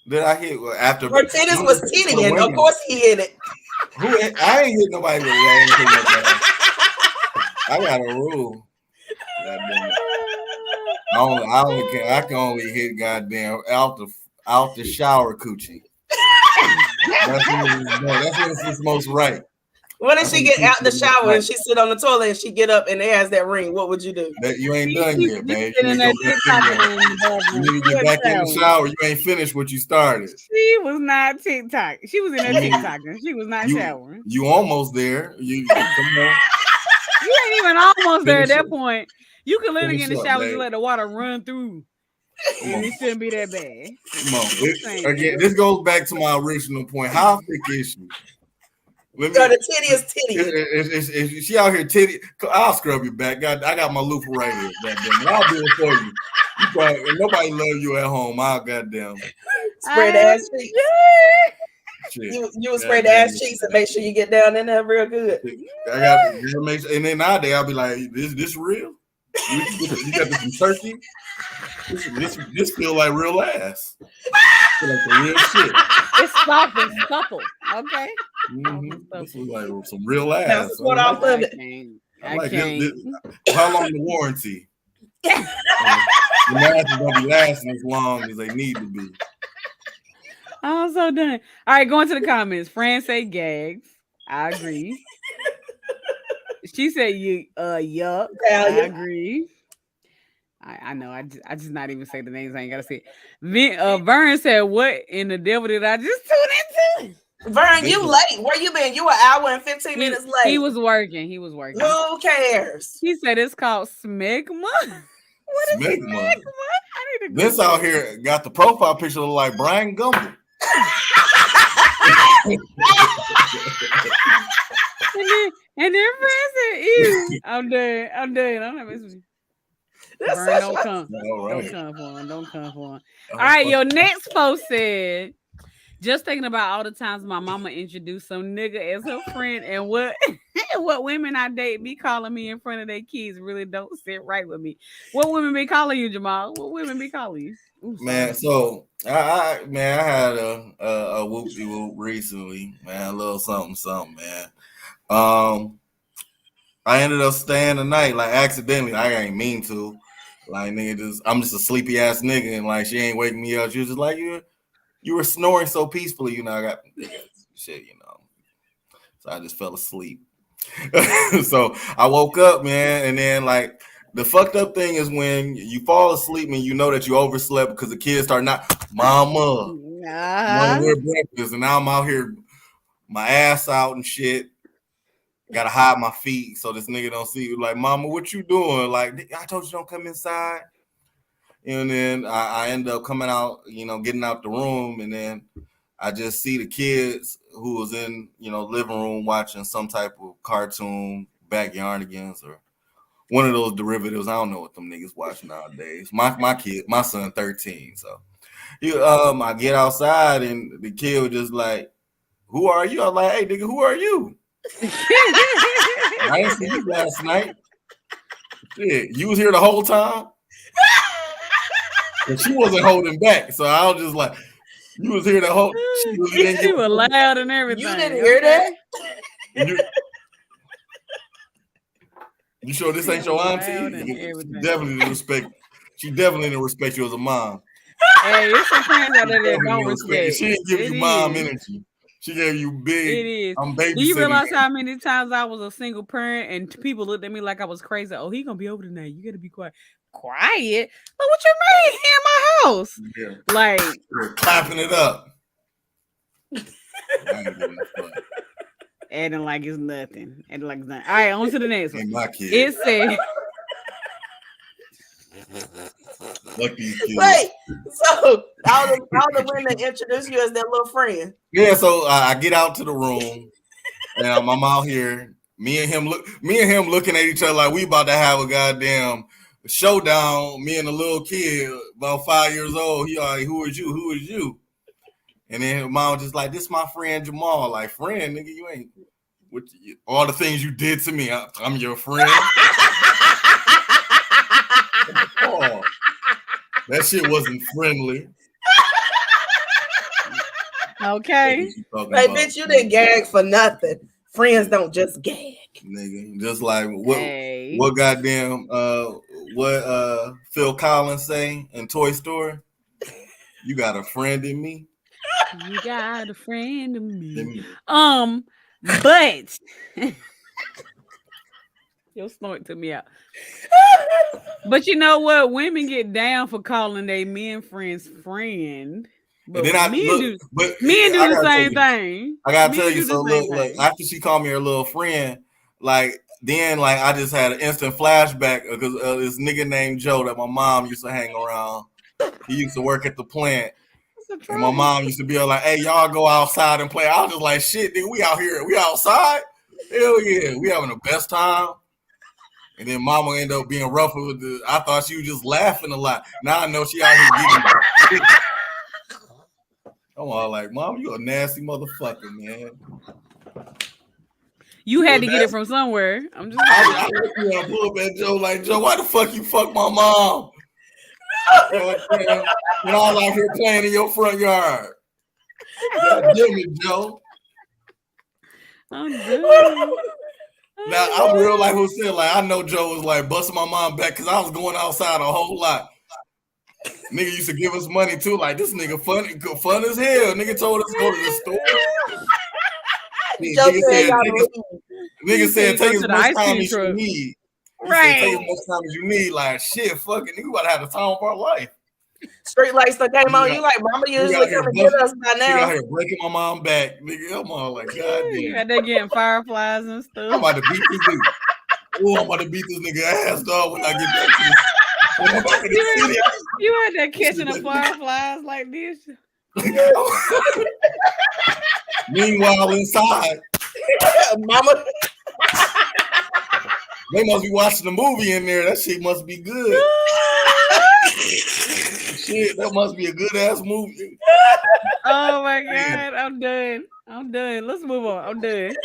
Did I hit after
her titties was tittying? Of course he hit it.
I ain't hit nobody with that. I got a rule. I can only hit goddamn out the shower coochie. That's when it's most right.
When did she get out the shower and she sit on the toilet and she get up and it has that ring? What would you do?
You ain't done yet, babe. You need to get back in the shower. You ain't finished what you started.
She was not TikTok. She was in there TikToking. She was not showering.
You almost there. You come on.
You ain't even almost there at that point. You can literally get in the shower and let the water run through. And it shouldn't be that bad.
Come on. Again, this goes back to my original point. How thick is she?
The titty is titty.
If she out here titty, I'll scrub your back. I got my loofah right here. Goddamn. I'll do it for you. If nobody love you at home, I'll goddamn
spray the ass cheeks. You will spray the ass cheeks and make sure you get down in there real good.
I got to make sure, and then nowadays I'll be like, this real? You got some turkey? This feel like real ass. Feel like the real shit.
It's soft and supple. Okay.
This is like some real ass.
That's what I love it.
I can't. How long the warranty? The mask is gonna be lasting as long as they need to be.
I'm so done. All right, going to the comments. Fran say gags. I agree. She said yuck. I agree. I know. I just not even say the names. I ain't gotta say it. Vern said, "What in the devil did I just tune into?"
Vern, you late. Where you been? You an hour and 15 minutes late.
He was working.
Who cares?
He said it's called smegma. What is smegma?
This out here got the profile picture look like Brian Gumble.
and then Fran said, "Ew, I'm dead. I'm not messing with you." Burn, don't come. Don't come for him. Don't come for him. All right, your next post said, just thinking about all the times my mama introduced some nigga as her friend and what women I date be calling me in front of their kids really don't sit right with me. What women be calling you, Jamal? What women be calling you?
Ooh, man, so I had a whoop-de-whoop recently, man, a little something, man. I ended up staying the night, like accidentally. I ain't mean to. Like, nigga, I'm just a sleepy ass nigga, and like she ain't waking me up. She was just like, you were snoring so peacefully, I got shit, So I just fell asleep. So I woke up, man, and then like the fucked up thing is when you fall asleep and you know that you overslept because the kids start not, mama, we're breakfast, and now I'm out here, my ass out and shit. Gotta hide my feet so this nigga don't see you. Like, mama, what you doing? Like, I told you don't come inside. And then I end up coming out, getting out the room, and then I just see the kids who was in, living room watching some type of cartoon, Backyardigans, or one of those derivatives. I don't know what them niggas watch nowadays. My son 13. So I get outside and the kid was just like, who are you? I was like, hey nigga, who are you? I didn't see you last night. Shit, you was here the whole time? And she wasn't holding back. So I was just like, you was here the whole
She was loud and everything.
You didn't hear that?
You sure this ain't your auntie? She definitely didn't respect you as a mom.
Hey, it's some friends out there that don't respect.
She didn't give you mom energy. She gave you big.
It is.
I'm babysitting.
Do you realize how many times I was a single parent and people looked at me like I was crazy? Oh, he gonna be over tonight. You gotta be quiet. Quiet? But what you mean? He in my house? Yeah. Like
you're clapping it up.
Adding like it's nothing. All right, on to the next one.
My kid.
It said.
Wait, so all the women introduce you as their little friend.
Yeah, so I get out to the room, and I'm out here. Me and him looking at each other like we about to have a goddamn showdown. Me and a little kid, about 5 years old. He like, who is you? Who is you? And then mom just like, this my friend Jamal. Like, friend, nigga, you ain't all the things you did to me. I'm your friend. Oh, that shit wasn't friendly.
Okay.
Like, bitch, you didn't gag for nothing. Friends don't just gag.
Nigga, just like what goddamn what Phil Collins say in Toy Story? You got a friend in me.
You got a friend in me. But your snort took me out. But you know what? Women get down for calling their men friends friend. But men do the same thing.
I gotta tell you, so look, after she called me her little friend, then I just had an instant flashback because this nigga named Joe that my mom used to hang around. He used to work at the plant. And my mom used to be like, hey, y'all go outside and play. I was just like, shit, nigga, we out here. We outside? Hell yeah. We having the best time. And then mama ended up being rough with I thought she was just laughing a lot. Now I know she out here getting I'm all like, mom, you a nasty motherfucker, man.
You had to get it from somewhere. I'm just
I pull up at Joe like, Joe, why the fuck you fuck my mom? And all out here playing in your front yard. God damn it, Joe.
I'm good.
Now I'm real like who said I know Joe was like busting my mom back because I was going outside a whole lot. Nigga used to give us money too. Like this nigga fun as hell. Nigga told us to go to the store. Nigga said take as much time as you need.
Right.
Take as much time as you need. Like shit, fucking nigga, we about to have the time of our life.
Street lights that came on. You like mama usually come and get us by now.
She got here breaking my mom back. Nigga, I'm all like, goddamn.
You got that getting fireflies and stuff.
I'm about to beat this nigga. Oh, I'm about to beat this nigga ass, dog, when I get back to this.
You had that catching the fireflies like this.
Meanwhile, inside,
mama
They must be watching the movie in there. That shit must be good. Shit, that must be a good ass movie.
Oh my God, I'm done. Let's move on. I'm done.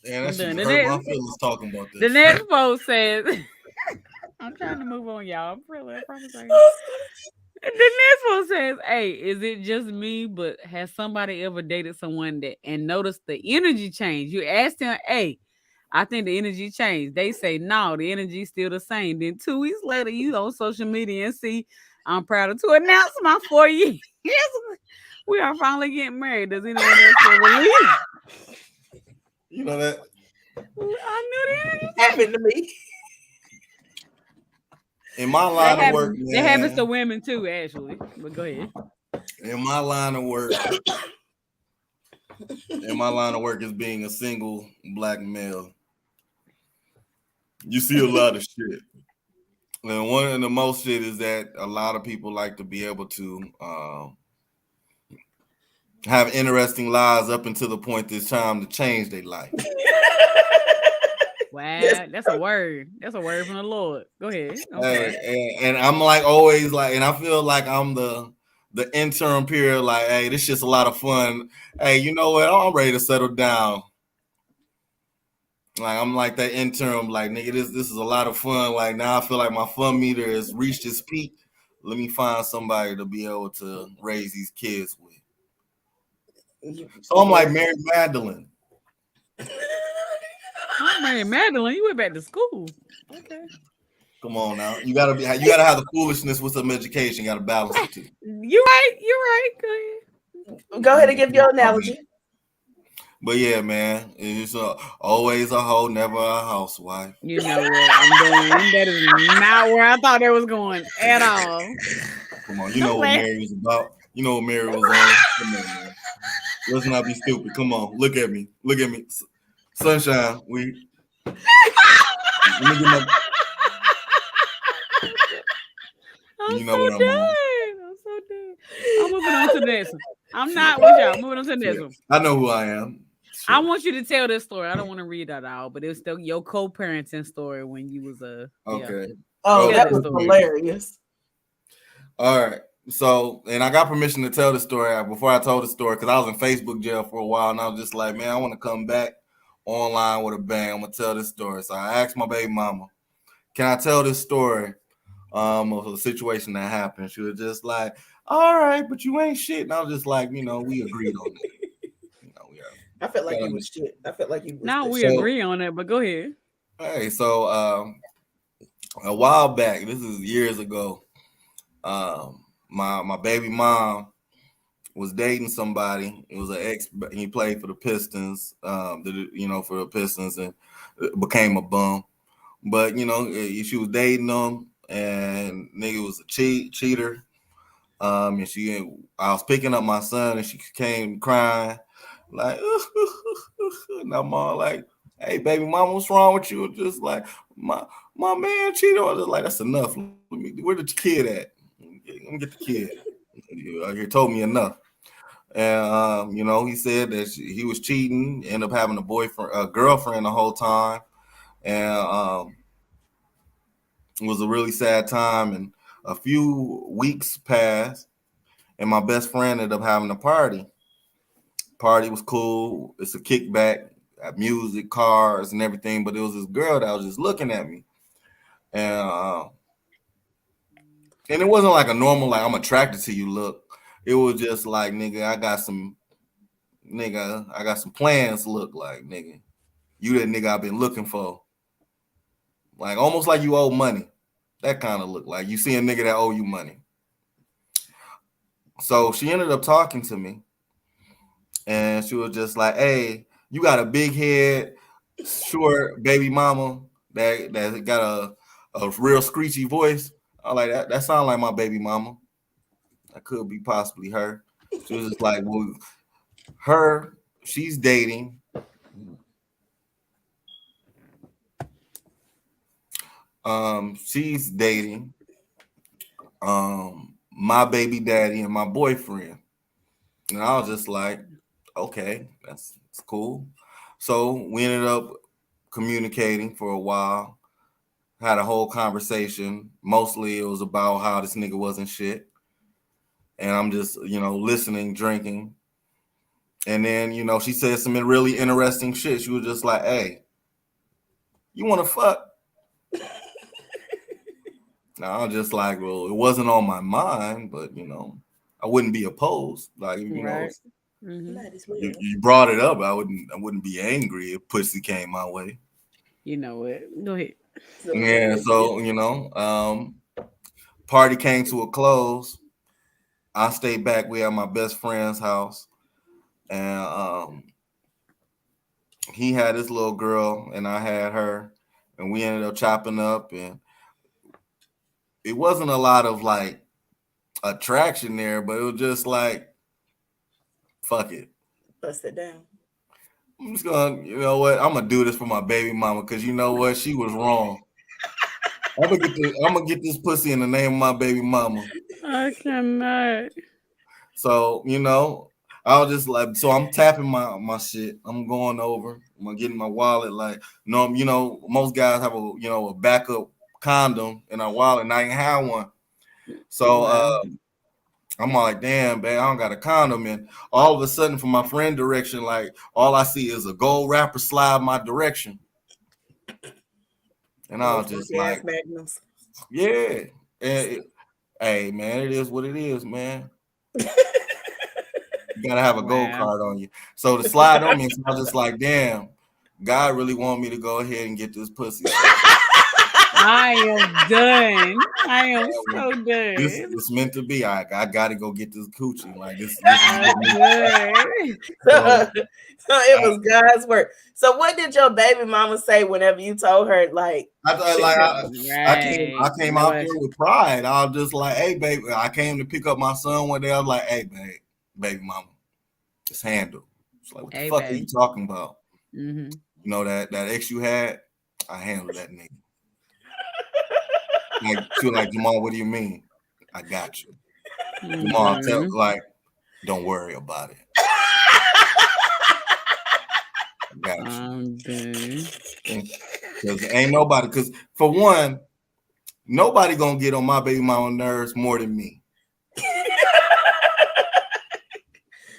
Man, that shit hurt my feelings talking about this.
The next post says, I'm trying to move on, y'all. I promise I am. The next one says, hey, is it just me, but has somebody ever dated someone that and noticed the energy change? You asked him, hey, I think the energy changed. They say, no, the energy's still the same. Then 2 weeks later, you on social media and see, I'm proud to announce my 4 years. We are finally getting married. Does anyone else feel relieved?
You know that?
I knew that
happened to me.
In my line of work, man,
that happens to women too, actually. But go ahead.
In my line of work as being a single black male, you see a lot of shit. And one of the most shit is that a lot of people like to be able to have interesting lives up until the point it's time to change their life.
Wow, that's a word. That's a word from the Lord. Go ahead.
And I'm like always like, and I feel like I'm the interim period. Like, hey, this shit's a lot of fun. Hey, you know what? I'm ready to settle down. Like I'm like that interim. Like, nigga, this is a lot of fun. Like now I feel like my fun meter has reached its peak. Let me find somebody to be able to raise these kids with. So I'm like Mary Magdalene.
I'm Mary Magdalene. You went back to school. Okay.
Come on now. You gotta have the foolishness with some education. You gotta balance it too.
You're right.
Go ahead and give your analogy.
But yeah, man, it's always a hoe, never a housewife.
You know what? I'm doing. That is not where I thought that was going at all.
Come on, you know what Mary was about. You know what Mary was on. Come on, man. Let's not be stupid. Come on, look at me. Sunshine, let me get my...
I'm so done. I'm moving on to the next one. I'm not with y'all. Moving on to the next one.
I know who I am.
Sure. I want you to tell this story. I don't want to read that out, but it was still your co-parenting story when you was a
okay.
Yeah. Oh, that was hilarious.
All right. So, and I got permission to tell the story before I told the story because I was in Facebook jail for a while, and I was just like, man, I want to come back online with a bang. I'm gonna tell this story. So I asked my baby mama, can I tell this story of a situation that happened? She was just like, all right, but you ain't shit. And I was just like, we agreed on it.
I felt like you was shit. I felt like you was.
Now we agree on it, but go ahead.
Hey, so a while back, this is years ago, my baby mom was dating somebody. It was an ex. He played for the Pistons, for the Pistons, and became a bum. But she was dating him, and nigga was a cheater. And I was picking up my son, and she came crying, like, and I'm all like, hey, baby mama, what's wrong with you? Just like, my man cheated. I was just like, that's enough. Where the kid at? Let me get the kid. He told me enough. And he said that he was cheating, ended up having a girlfriend the whole time, and it was a really sad time. And a few weeks passed, and my best friend ended up having a party. Party was cool. It's a kickback, music, cars, and everything. But it was this girl that was just looking at me, and it wasn't like a normal like I'm attracted to you look. It was just like, nigga, I got some plans. Look like, nigga, you that nigga I've been looking for. Like almost like you owe money. That kind of look like you see a nigga that owe you money. So she ended up talking to me, and she was just like, hey, you got a big head, short baby mama that got a real screechy voice. I like that. That sounds like my baby mama. That could be possibly her. She was just like, well, she's dating. She's dating my baby daddy and my boyfriend. And I was just like, okay, that's cool. So we ended up communicating for a while. had a whole conversation. Mostly it was about how this nigga wasn't shit. And I'm just, listening, drinking. And then, she said some really interesting shit. She was just like, hey, you want to fuck? Now I'm just like, well, it wasn't on my mind, but, I wouldn't be opposed. Like,
Right.
you brought it up. I wouldn't be angry if pussy came my way.
You know what? Go ahead.
Yeah, so, party came to a close. I stayed back. We at my best friend's house. And he had his little girl and I had her. And we ended up chopping up. And it wasn't a lot of like attraction there, but it was just like, fuck it.
Bust it down.
I'm just gonna, you know what? I'm gonna do this for my baby mama because you know what? She was wrong. I'm gonna get this pussy in the name of my baby mama.
I cannot.
So, I was just like, so I'm tapping my shit. I'm going over. I'm getting my wallet. Like, no, most guys have a backup condom in our wallet, and I ain't have one. So I'm like, damn, babe, I don't got a condom. And all of a sudden, from my friend direction, like all I see is a gold wrapper slide my direction. And I was just like,
magnums.
Yeah. And hey, man, it is what it is, man. You gotta have a gold card on you. So the slide on me, so I was just like, damn, God really want me to go ahead and get this pussy.
I am done. I am so done.
This is meant to be. I gotta go get this coochie. Like this is
good. So it was God's work. So what did your baby mama say whenever you told her
I came out there with pride. I was just like, hey, baby, I came to pick up my son one day. I was like, hey, baby mama, it's handled. It's like, what the fuck are you talking about?
Mm-hmm.
You know that ex you had? I handled that nigga. Like, she was like, Jamal, what do you mean? I got you. Mm-hmm. Jamal, don't worry about it. I got you. Because ain't nobody, because for one, nobody gonna get on my baby mama nerves more than me.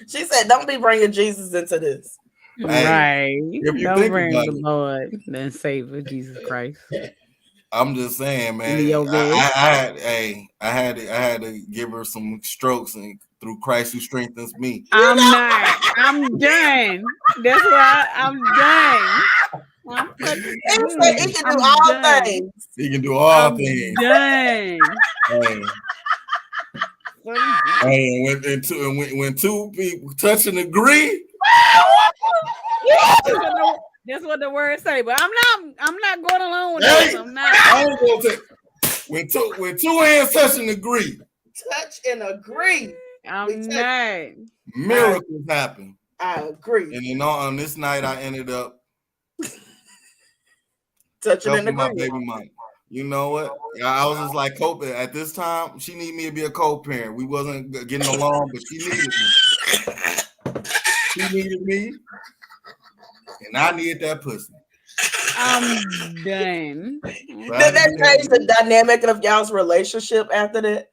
She said, don't be bringing Jesus into this.
Right. Don't bring the Lord and Savior, Jesus Christ.
I'm just saying, man. I had to give her some strokes, and through Christ who strengthens me.
I'm done. That's why I'm done.
He can do all things.
He can do all things.
Done.
Hey, when two people touch and agree.
That's what the words say, but I'm not going along with this. I'm not.
I'm going to when two hands touch and agree.
Touch and agree.
I'm not.
Miracles happen.
I agree.
And then on this night, I ended up
touching and
my baby mama. You know what? I was just like at this time. She needed me to be a co-parent. We wasn't getting along, but she needed me. She needed me. And I need that pussy.
I'm done.
Did that change the dynamic of y'all's relationship after that?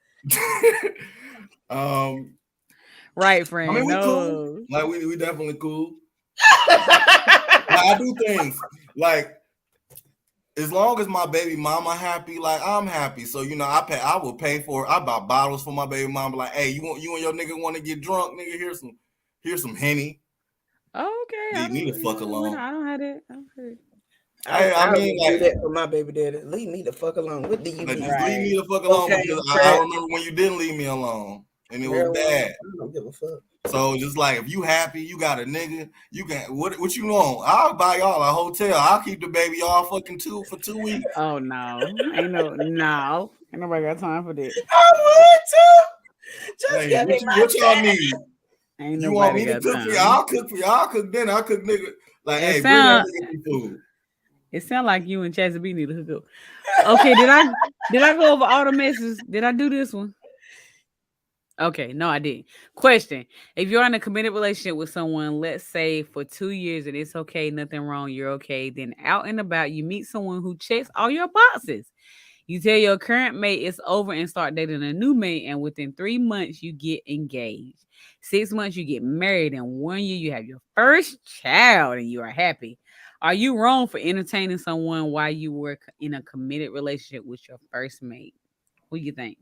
Right, friend.
I mean, we cool. Like we definitely cool. I do things like as long as my baby mama happy, like I'm happy. So I will pay for it. I buy bottles for my baby mama. Like, hey, you and your nigga want to get drunk, nigga? Here's some Henny.
Oh, okay.
Leave me the fuck alone.
I don't have it.
I mean, do that for my baby daddy. Leave me the fuck alone. What do you mean?
Just leave me the fuck alone because I remember when you didn't leave me alone and it was bad.
I don't give a fuck.
So just like if you happy, you got a nigga, you can what you want? I'll buy y'all a hotel. I'll keep the baby all fucking for 2 weeks.
Oh no, ain't nobody got time for that.
I would too.
What y'all need?
Ain't
you want me to cook for y'all? I'll cook for y'all. I'll cook dinner. I'll cook nigga. Like, hey, bring that nigga food.
It sounds like you and Chazzy B need to hook up. Okay, did I go over all the messages? Did I do this one? Okay, no, I didn't. Question: if you're in a committed relationship with someone, let's say for 2 years, and it's okay, nothing wrong, you're okay. Then out and about, you meet someone who checks all your boxes. You tell your current mate it's over and start dating a new mate, and within 3 months, you get engaged. 6 months, you get married, and 1 year, you have your first child, and you are happy. Are you wrong for entertaining someone while you were in a committed relationship with your first mate? What do you think,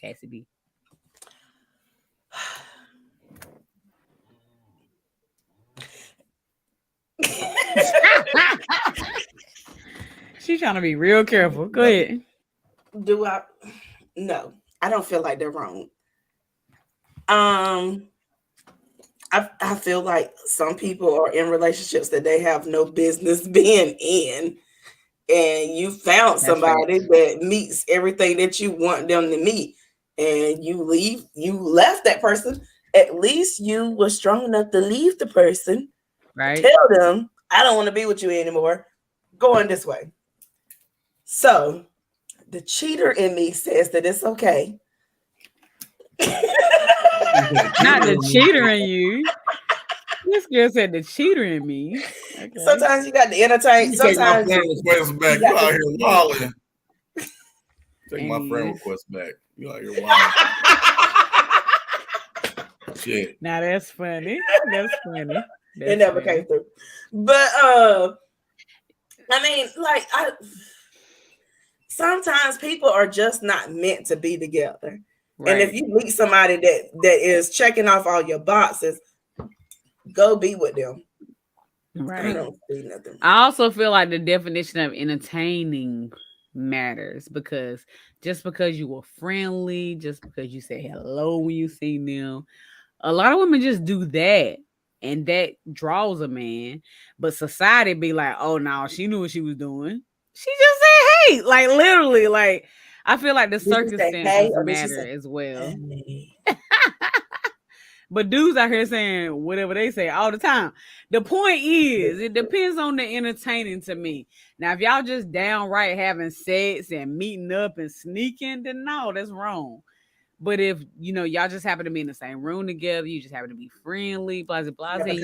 Chassie B? She's trying to be real careful. Go ahead.
Do I? No, I don't feel like they're wrong. I feel like some people are in relationships that they have no business being in, and you found somebody that meets everything that you want them to meet, and you left that person. At least you were strong enough to leave the person,
right?
Tell them, I don't want to be with you anymore. Going this way. So the cheater in me says that it's okay.
Not the cheater in you. This girl said the cheater in me.
Okay. Sometimes you got to entertain. Sometimes
take my friend request back. You out here wilding. Take my friend request back. You out here wilding. Shit.
Now that's funny. That's funny.
It never came through. But I mean, like sometimes people are just not meant to be together. Right. And if you meet somebody that is checking off all your boxes, go be with them.
Right.
I don't see nothing.
I also feel like the definition of entertaining matters, because just because you were friendly, just because you said hello when you see them, a lot of women just do that, and that draws a man. But society be like, oh no, she knew what she was doing. She just said hey, like literally, like I feel like the circumstances matter as well. Hey. But dudes out here saying whatever they say all the time. The point is, it depends on the entertaining to me. Now, if y'all just downright having sex and meeting up and sneaking, then no, that's wrong. But if, y'all just happen to be in the same room together, you just happen to be friendly, blah, blah, blah, and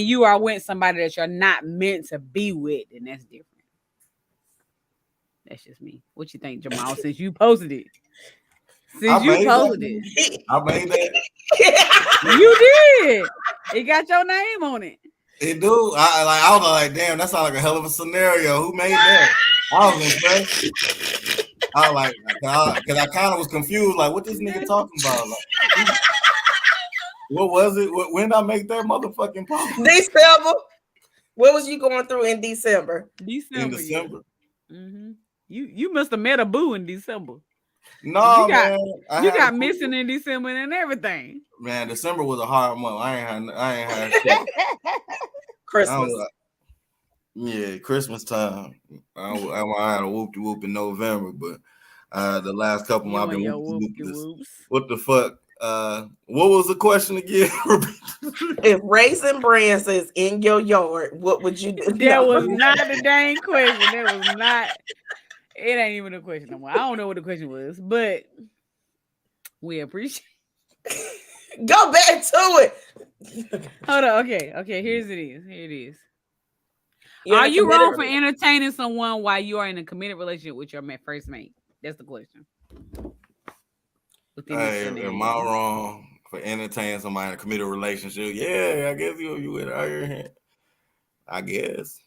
you are with somebody that you're not meant to be with, then that's different. That's just me. What you think, Jamal, since you posted it? I made
that.
You did. It got your name on it.
It do. I was like, damn, that sounds like a hell of a scenario. Who made that? I was impressed. I was like, because I kind of was confused. Like, what this nigga talking about? Like, what was it? When did I make that motherfucking post?
December. What was you going through in December?
In December.
Yeah. Mm-hmm. You must have met a boo in December.
No,
you got missing in December and everything.
Man, December was a hard month. I ain't had shit.
Christmas.
Yeah, Christmas time. I had a whoop in November, but the last couple I've been whoops. What the fuck? What was the question again?
If Raisin Brands is in your yard, what would you do?
That was not the dang question. That was not. It ain't even a question no more. I don't know what the question was, but we appreciate.
Go back to it.
Hold on. Okay. Here it is. Are you wrong for entertaining someone while you are in a committed relationship with your first mate? That's the question.
Hey, am I wrong for entertaining somebody in a committed relationship? Yeah, I guess you would out here. I guess.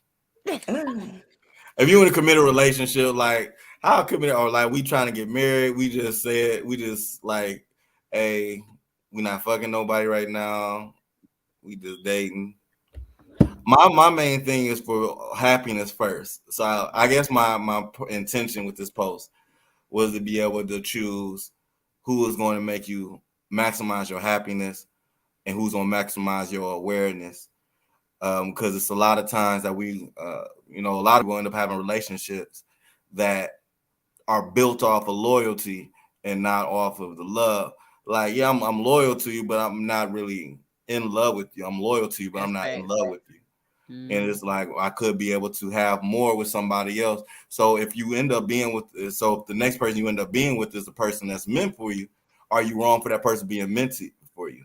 If you in a committed relationship, like how committed, or like we trying to get married, we just like, hey, we not fucking nobody right now. We just dating. My main thing is for happiness first. So I guess my intention with this post was to be able to choose who is going to make you maximize your happiness and who's going to maximize your awareness. Because it's a lot of times that we, a lot of people end up having relationships that are built off of loyalty and not off of the love. Like, yeah, I'm loyal to you, but I'm not really in love with you. I'm loyal to you, but I'm not in love with you. Mm. And it's like, I could be able to have more with somebody else. So if you end up being if the next person you end up being with is the person that's meant for you, are you wrong for that person being meant for you?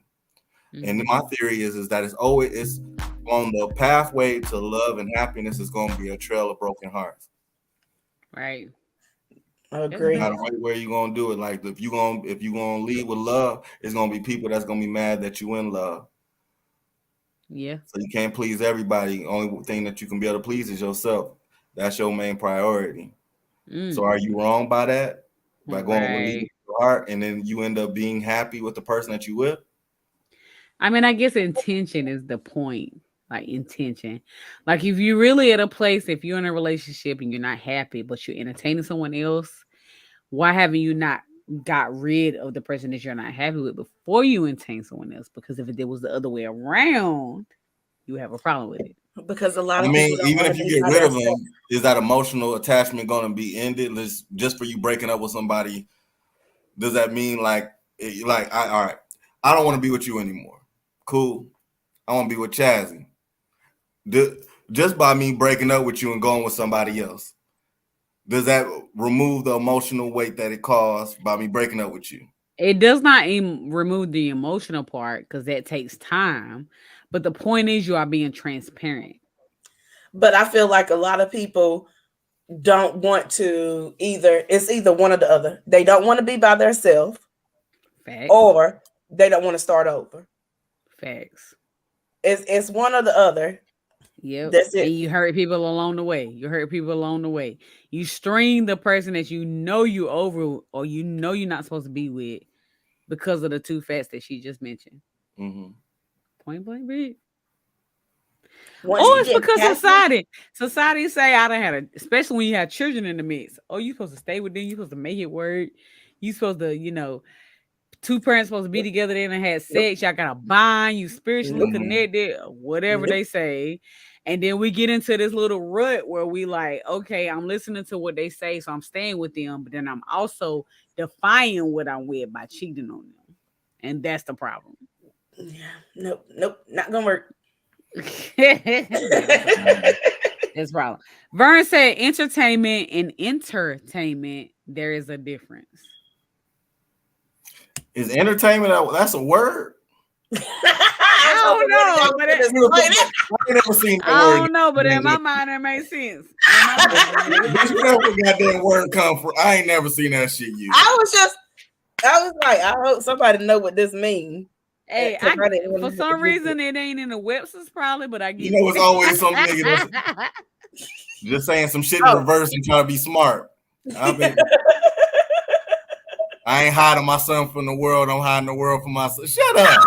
And my theory is that it's on the pathway to love and happiness is going to be a trail of broken hearts.
Right.
I agree.
No matter where you gonna do it, like if you gonna lead with love, it's gonna be people that's gonna be mad that you in love.
Yeah.
So you can't please everybody. Only thing that you can be able to please is yourself. That's your main priority. So are you wrong by that? By going with leading your heart, and then you end up being happy with the person that you with?
I mean, I guess intention is the point. Like intention. Like if you're really at a place, if you're in a relationship and you're not happy, but you're entertaining someone else, why haven't you not got rid of the person that you're not happy with before you entertain someone else? Because if it was the other way around, you have a problem with it.
Because a lot of
people
don't
even
want
if
to
you
be
get
by
rid of
themselves.
them, is that emotional attachment going to be ended just for you breaking up with somebody? Does that mean all right, I don't want to be with you anymore. Cool. I want to be with Chazzy. Just by me breaking up with you and going with somebody else, does that remove the emotional weight that it caused by me breaking up with you?
It does not remove the emotional part because that takes time. But the point is you are being transparent.
But I feel like a lot of people don't want to it's either one or the other. They don't want to be by themselves.
Facts.
Or they don't want to start over.
Facts.
It's one or the other.
Yep.
That's it.
And you hurt people along the way. You string the person that you know you over or you know you're not supposed to be with because of the two facts that she just mentioned.
Mm-hmm.
Point blank, bitch.
Once
It's because society say I don't have especially when you have children in the mix. Oh, you supposed to stay with them. You supposed to make it work. You supposed to, two parents supposed to be together. They done had sex. Y'all got to bind. You spiritually connected. Whatever they say. And then we get into this little rut where we like, okay, I'm listening to what they say, so I'm staying with them. But then I'm also defying what I'm with by cheating on them. And that's the problem.
Yeah. Nope. Not gonna work.
That's problem. Vern said entertainment and entertainment, there is a difference.
Is entertainment that's a word?
I don't know, but I
never seen that
I
word.
don't know, but in my mind it makes sense.
Where that word come from? I ain't never seen that shit used.
I was like, I hope somebody know what this means.
Hey, for some reason it ain't in the Webster's probably, but I get
it's always some nigga just saying some shit in reverse and trying to be smart. I ain't hiding my son from the world. I'm hiding the world from my son. Shut up.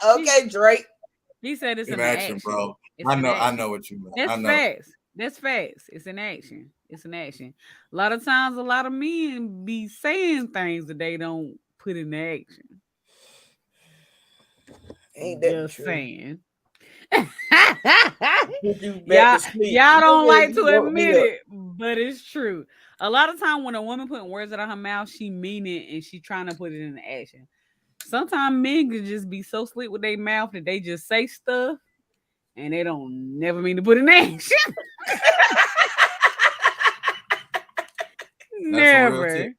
Okay, Drake.
He said it's
in
an
action, bro.
It's
I know what you mean.
That's facts. That's facts. It's an action. It's an action. A lot of times, a lot of men be saying things that they don't put into action.
Ain't that
just
true?
Saying.
y'all
don't like to admit it, but it's true. A lot of time when a woman putting words out of her mouth, she mean it and she trying to put it into action. Sometimes men can just be so slick with their mouth that they just say stuff and they don't never mean to put it in action. Never.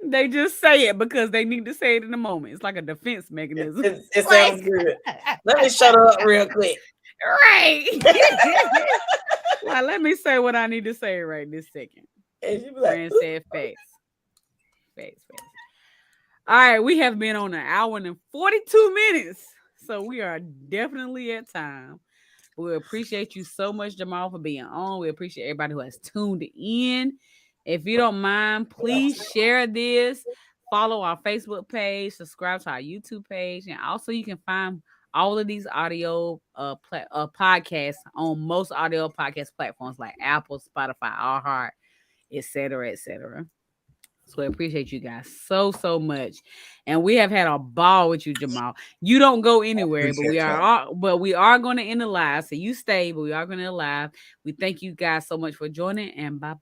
They just say it because they need to say it in the moment. It's like a defense mechanism.
It sounds good. Let me shut up real quick.
Right. Well, let me say what I need to say right this second.
And she be like,
Friend said facts. All right, we have been on an hour and 42 minutes. So we are definitely at time. We appreciate you so much, Jamal, for being on. We appreciate everybody who has tuned in. If you don't mind, please share this. Follow our Facebook page. Subscribe to our YouTube page. And also you can find all of these audio podcasts on most audio podcast platforms like Apple, Spotify, iHeart, etc., etc. So I appreciate you guys so much, and we have had a ball with you, Jamal. You don't go anywhere, but we are going to end the live. So you stay, but we are going to live. We thank you guys so much for joining, and bye.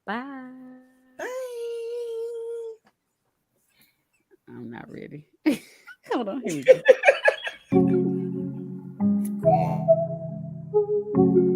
I'm not ready. Hold on, here we go.